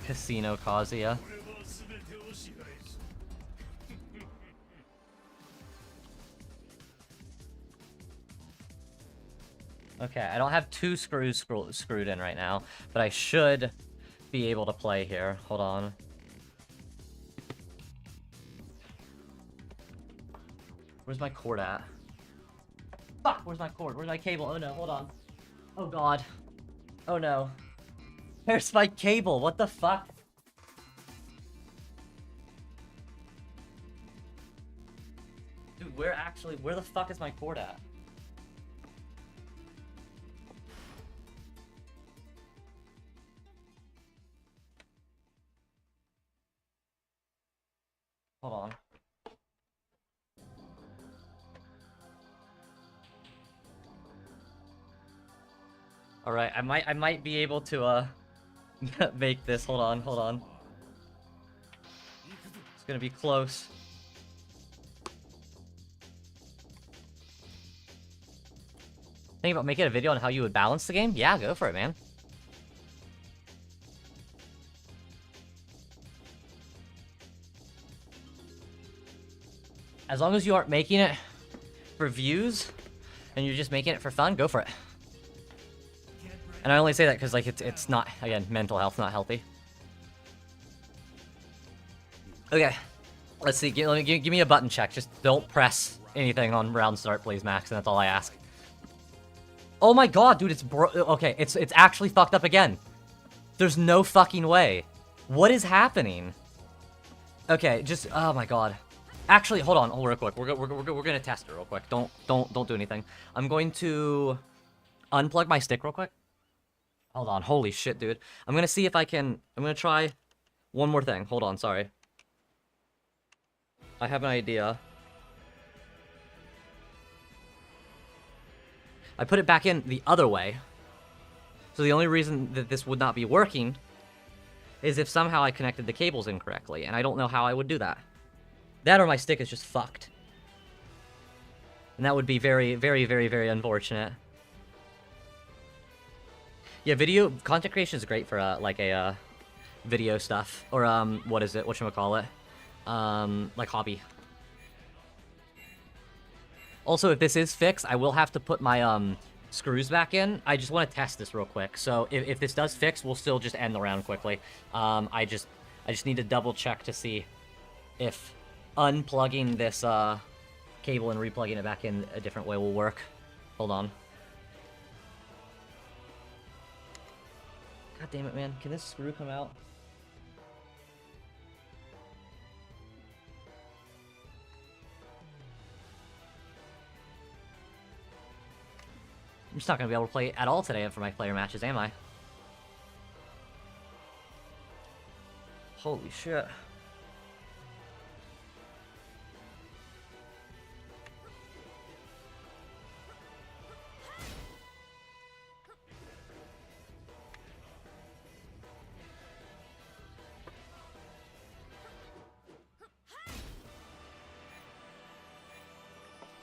Casino Kazuya. Okay, I don't have two screws screwed in right now, but I should be able to play here. Hold on. Where's my cord at? Fuck, where's my cord? Where's my cable? Oh no, hold on. Oh god. Oh no. Where's my cable? What the fuck? Dude, where the fuck is my cord at? Hold on. Alright, I might be able to make this. Hold on. It's gonna be close. Think about making a video on how you would balance the game? Yeah, go for it, man. As long as you aren't making it for views, and you're just making it for fun, go for it. And I only say that because, like, it's not, again, mental health, not healthy. Okay, let's see. Give me a button check. Just don't press anything on round start, please, Max, and that's all I ask. Oh my god, dude, okay, it's actually fucked up again. There's no fucking way. What is happening? Okay, just, oh my god. Actually, hold on, real quick. We're gonna test it real quick. Don't do anything. I'm going to unplug my stick real quick. Hold on, holy shit, dude. I'm gonna see if I can. I'm gonna try one more thing. Hold on, sorry. I have an idea. I put it back in the other way. So the only reason that this would not be working is if somehow I connected the cables incorrectly, and I don't know how I would do that. That or my stick is just fucked. And that would be very, very, very, very unfortunate. Yeah, content creation is great for, like, video stuff. Or, what is it? Whatchamacallit? Like, hobby. Also, if this is fixed, I will have to put my, screws back in. I just want to test this real quick. So, if this does fix, we'll still just end the round quickly. I just need to double check to see if unplugging this, cable and replugging it back in a different way will work. Hold on. God damn it, man. Can this screw come out? I'm just not going to be able to play at all today for my player matches, am I? Holy shit.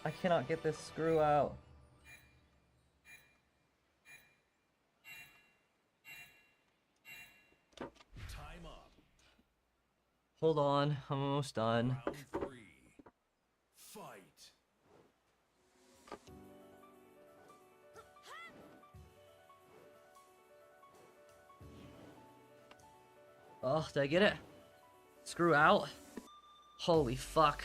I cannot get this screw out. Time up. Hold on, I'm almost done. Round 3. Fight. Oh, did I get it? Screw out? Holy fuck.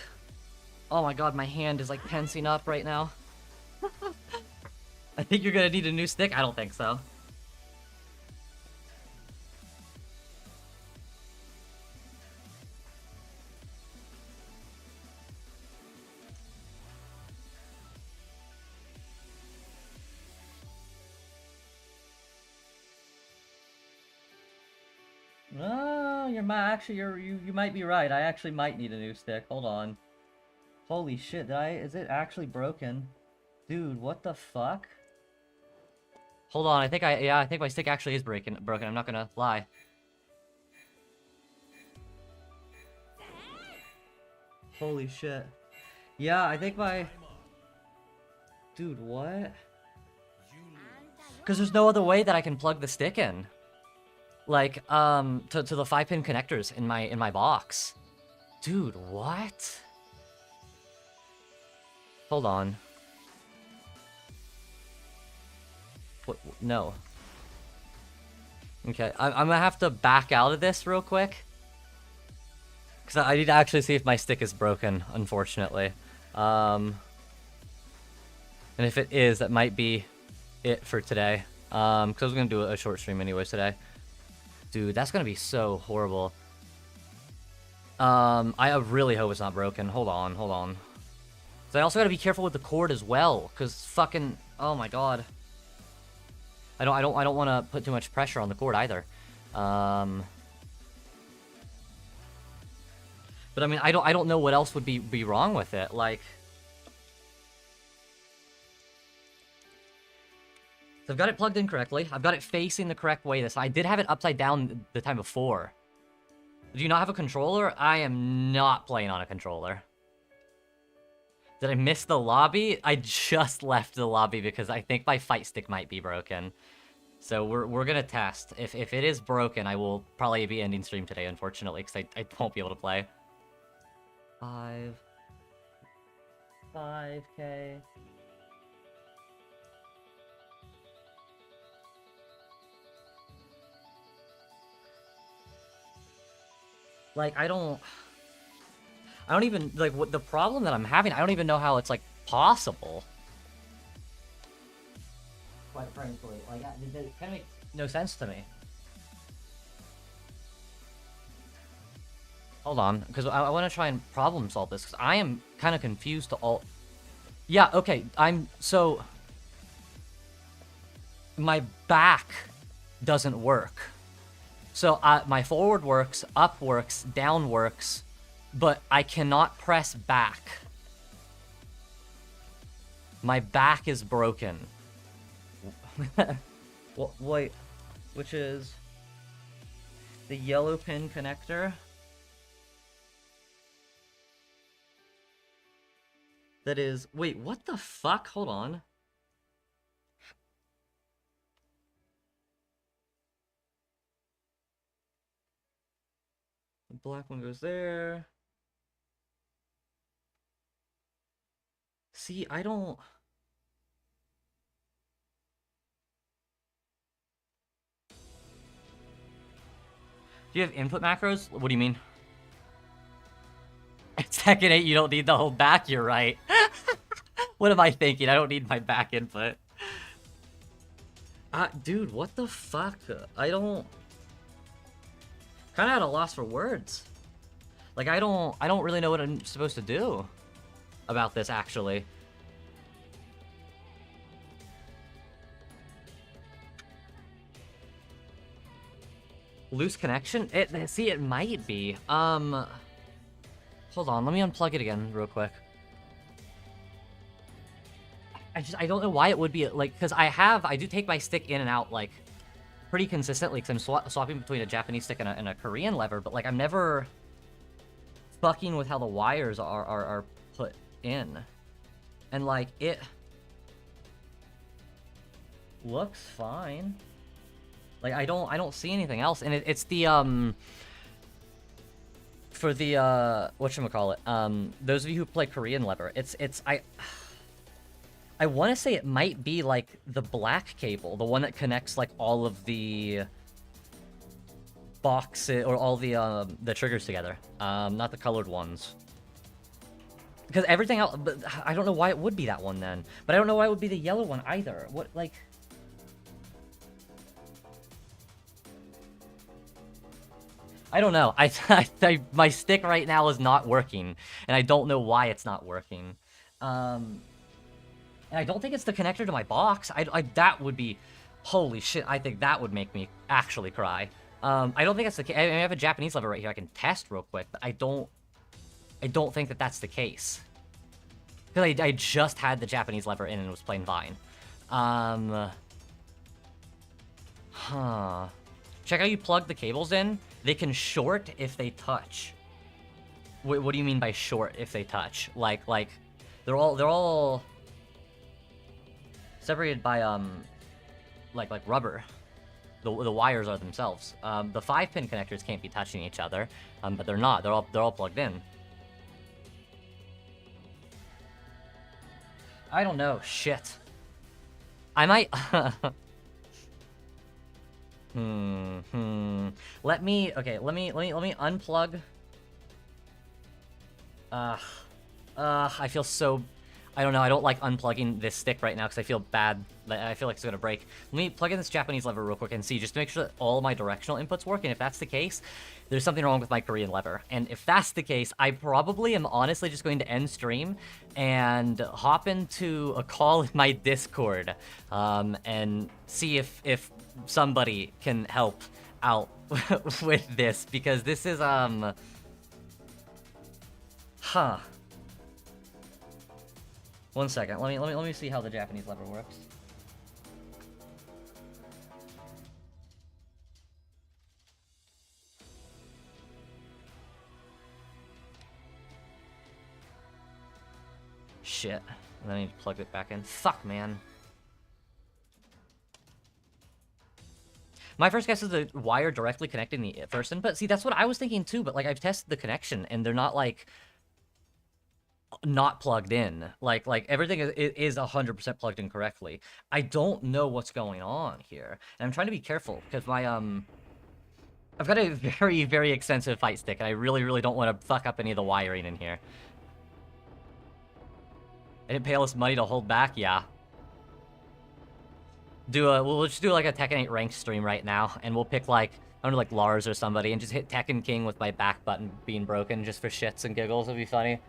Oh my god, my hand is like tensing up right now. I think you're gonna need a new stick? I don't think so. No, you might be right. I actually might need a new stick. Hold on. Holy shit, is it actually broken? Dude, what the fuck? Hold on, I think my stick actually is broken, I'm not gonna lie. Holy shit. Yeah, I think my... Dude, what? Because there's no other way that I can plug the stick in. Like, to the 5-pin connectors in my box. Dude, what? Hold on. What? No. Okay, I'm gonna have to back out of this real quick. Because I need to actually see if my stick is broken, unfortunately. And if it is, that might be it for today. Because I was gonna do a short stream anyways today. Dude, that's gonna be so horrible. I really hope it's not broken. Hold on. So I also gotta be careful with the cord as well, cause fucking, oh my god. I don't want to put too much pressure on the cord either. But I mean, I don't know what else would be wrong with it. Like, so I've got it plugged in correctly. I've got it facing the correct way. I did have it upside down the time before. Do you not have a controller? I am not playing on a controller. Did I miss the lobby? I just left the lobby because I think my fight stick might be broken. So we're gonna test. If it is broken, I will probably be ending stream today, unfortunately, because I won't be able to play. 5K. Like, I don't even, like, what the problem that I'm having, I don't even know how it's, like, possible. Quite frankly, like, it kind of makes no sense to me. Hold on, because I want to try and problem solve this, because I am kind of confused to all... Yeah, okay, so... My back doesn't work. So, my forward works, up works, down works, but I cannot press back. My back is broken. Well, wait, which is the yellow pin connector? That is... Wait, what the fuck? Hold on. The black one goes there. See, I don't... Do you have input macros? What do you mean? It's Tekken 8, you don't need the whole back, you're right. What am I thinking? I don't need my back input. Dude, what the fuck? I don't... Kinda at a loss for words. Like, I don't really know what I'm supposed to do about this, actually. Loose connection? See, it might be. Hold on, let me unplug it again real quick. I don't know why it would be, like, because I do take my stick in and out, like, pretty consistently, because I'm swapping between a Japanese stick and a Korean lever, but, like, I'm never fucking with how the wires are put in. And, like, it looks fine. Like, I don't see anything else, and it's the, for the, whatchamacallit, those of you who play Korean lever, I want to say it might be, like, the black cable, the one that connects, like, all of the boxes, or all the triggers together, not the colored ones. Because everything else, but I don't know why it would be that one then, but I don't know why it would be the yellow one either. What, like... I don't know. My stick right now is not working, and I don't know why it's not working. And I don't think it's the connector to my box. That would be... Holy shit, I think that would make me actually cry. I don't think that's the case. I have a Japanese lever right here I can test real quick, but I don't think that that's the case. Because I just had the Japanese lever in and it was playing fine. Check how you plug the cables in. They can short if they touch. What do you mean by short if they touch? Like they're all separated by like rubber. The wires are themselves. The 5-pin connectors can't be touching each other, but they're not. They're all plugged in. I don't know. Shit. I might. Let me unplug. I feel so. I don't know. I don't like unplugging this stick right now because I feel bad. I feel like it's gonna break. Let me plug in this Japanese lever real quick and see, just to make sure that all my directional inputs work. And if that's the case, there's something wrong with my Korean lever. And if that's the case, I probably am honestly just going to end stream and hop into a call in my Discord, and see if somebody can help out with this, because this is One second. Let me see how the Japanese lever works. Shit. And then I need to plug it back in. Fuck, man. My first guess is the wire directly connecting the first input. See, that's what I was thinking too, but like I've tested the connection and they're not like not plugged in. Like everything is 100% plugged in correctly. I don't know what's going on here. And I'm trying to be careful because my I've got a very, very extensive fight stick and I really don't want to fuck up any of the wiring in here. I didn't pay all this money to hold back? Yeah. We'll just do like a Tekken 8 ranked stream right now, and we'll pick like, I don't know, like Lars or somebody, and just hit Tekken King with my back button being broken just for shits and giggles. It'll be funny.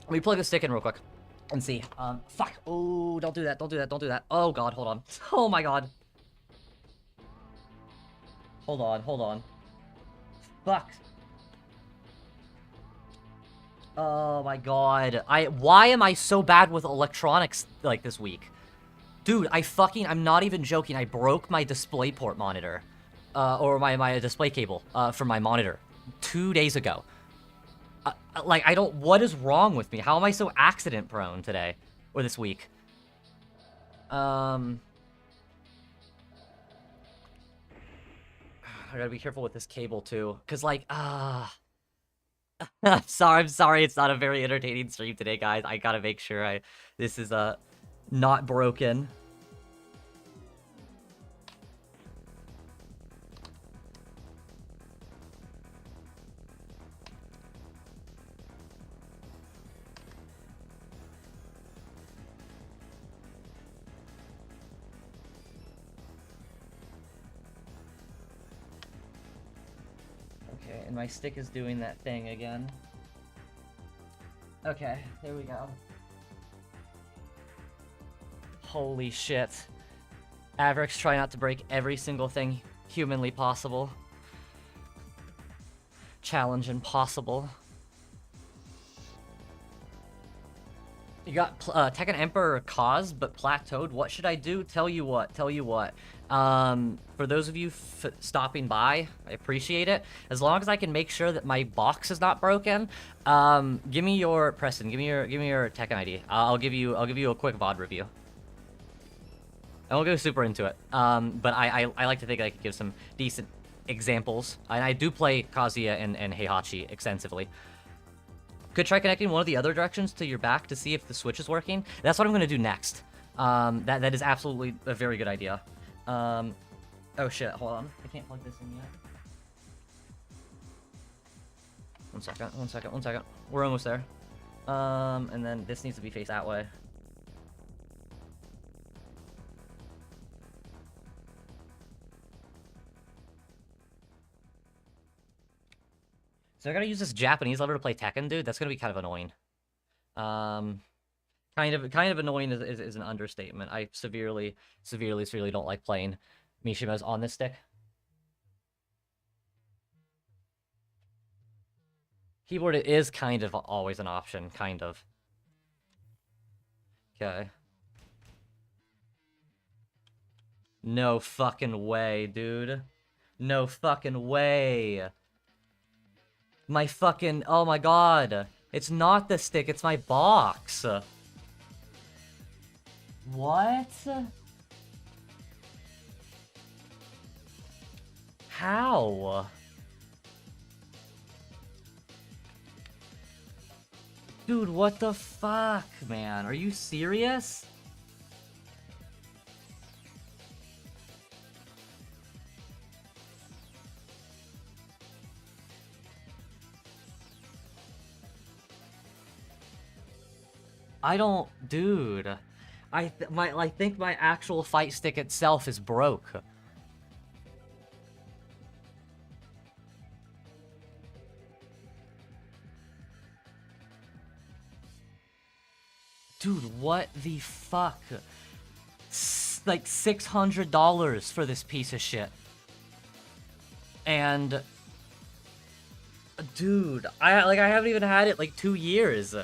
Let me plug the stick in real quick and see. Fuck. Oh, don't do that. Don't do that. Don't do that. Oh god, hold on. Oh my god. Hold on. Fuck. Oh my god. Why am I so bad with electronics like this week? Dude, I'm not even joking. I broke my DisplayPort monitor, or my display cable, for my monitor 2 days ago. What is wrong with me? How am I so accident prone today, or this week? I gotta be careful with this cable too, cause like, I'm sorry, it's not a very entertaining stream today, guys. I gotta make sure this is not broken. Okay, and my stick is doing that thing again. Okay, there we go. Holy shit. Avrix, try not to break every single thing humanly possible. Challenge impossible. You got Tekken Emperor Cause, but plateaued. What should I do? Tell you what. For those of you stopping by, I appreciate it. As long as I can make sure that my box is not broken, give me your Preston. Give me your Tekken ID. I'll give you a quick VOD review. I won't go super into it. But I like to think I could give some decent examples. And I do play Kazuya and Heihachi extensively. Could try connecting one of the other directions to your back to see if the switch is working. That's what I'm gonna do next. That is absolutely a very good idea. Oh shit, hold on. I can't plug this in yet. One second. We're almost there. And then this needs to be faced that way. So I gotta use this Japanese lever to play Tekken, dude. That's gonna be kind of annoying. Kind of annoying is an understatement. I severely don't like playing Mishimas on this stick. Keyboard is kind of always an option, kind of. Okay. No fucking way, dude. No fucking way. My fucking... Oh my god. It's not the stick, it's my box. What? How? Dude, what the fuck, man? Are you serious? I don't... Dude. I think my actual fight stick itself is broke. Dude, what the fuck? Like $600 for this piece of shit. And... Dude, I haven't even had it like 2 years.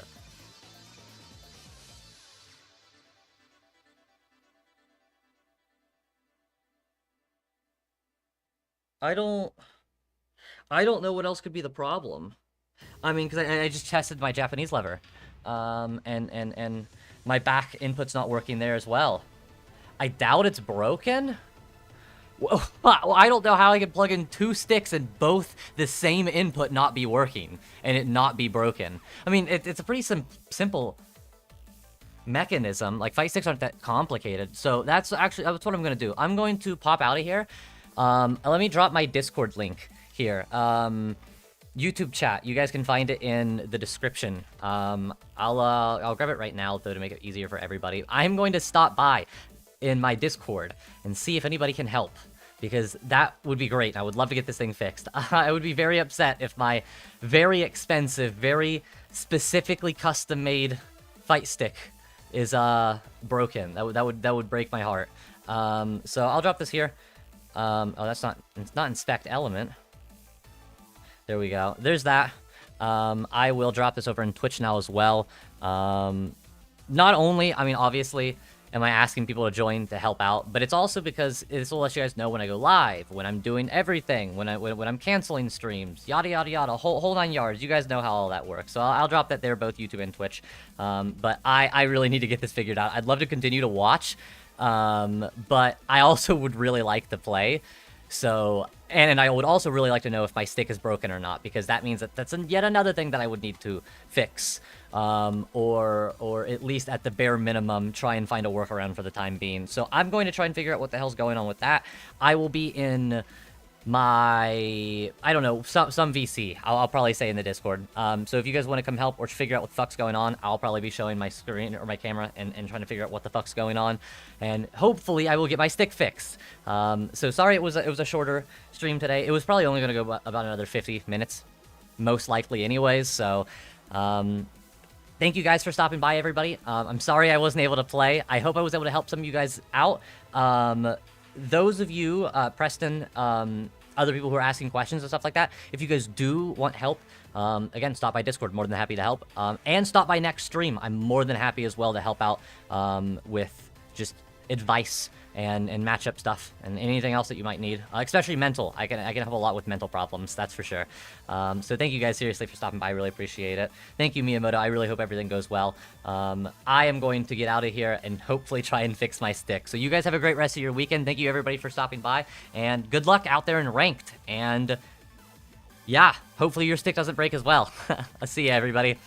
I don't know what else could be the problem. I mean, because I just tested my Japanese lever. And my back input's not working there as well. I doubt it's broken? Well, I don't know how I can plug in 2 sticks and both the same input not be working and it not be broken. I mean, it's a pretty simple mechanism. Like, fight sticks aren't that complicated. So that's what I'm going to do. I'm going to pop out of here. Let me drop my Discord link here. YouTube chat. You guys can find it in the description. I'll grab it right now, though, to make it easier for everybody. I'm going to stop by in my Discord and see if anybody can help, because that would be great. I would love to get this thing fixed. I would be very upset if my very expensive, very specifically custom-made fight stick is broken. That would break my heart. So I'll drop this here. Oh, it's not inspect element. There we go. There's that. I will drop this over in Twitch now as well. Not only, I mean, obviously, am I asking people to join to help out, but it's also because this will let you guys know when I go live, when I'm doing everything, when I'm canceling streams, yada yada yada, whole 9 yards. You guys know how all that works. So I'll drop that there, both YouTube and Twitch. But I really need to get this figured out. I'd love to continue to watch. But I also would really like to play. So, and I would also really like to know if my stick is broken or not, because that means that that's yet another thing that I would need to fix. Or at least at the bare minimum, try and find a workaround for the time being. So I'm going to try and figure out what the hell's going on with that. I will be in my, I don't know, some VC, I'll probably say in the Discord. So if you guys want to come help or figure out what the fuck's going on, I'll probably be showing my screen or my camera and trying to figure out what the fuck's going on. And hopefully I will get my stick fixed. So sorry it was a shorter stream today. It was probably only going to go about another 50 minutes, most likely anyways. So, thank you guys for stopping by, everybody. I'm sorry I wasn't able to play. I hope I was able to help some of you guys out. Those of you, Preston, other people who are asking questions and stuff like that, if you guys do want help, again, stop by Discord. More than happy to help. And stop by next stream. I'm more than happy as well to help out with just advice and matchup stuff and anything else that you might need, especially mental. I can help a lot with mental problems, that's for sure. So thank you guys seriously for stopping by. I really appreciate it. Thank you, Miyamoto. I really hope everything goes well. I am going to get out of here and hopefully try and fix my stick. So you guys have a great rest of your weekend. Thank you everybody for stopping by, and good luck out there in ranked. And yeah, hopefully your stick doesn't break as well. I'll see you, everybody.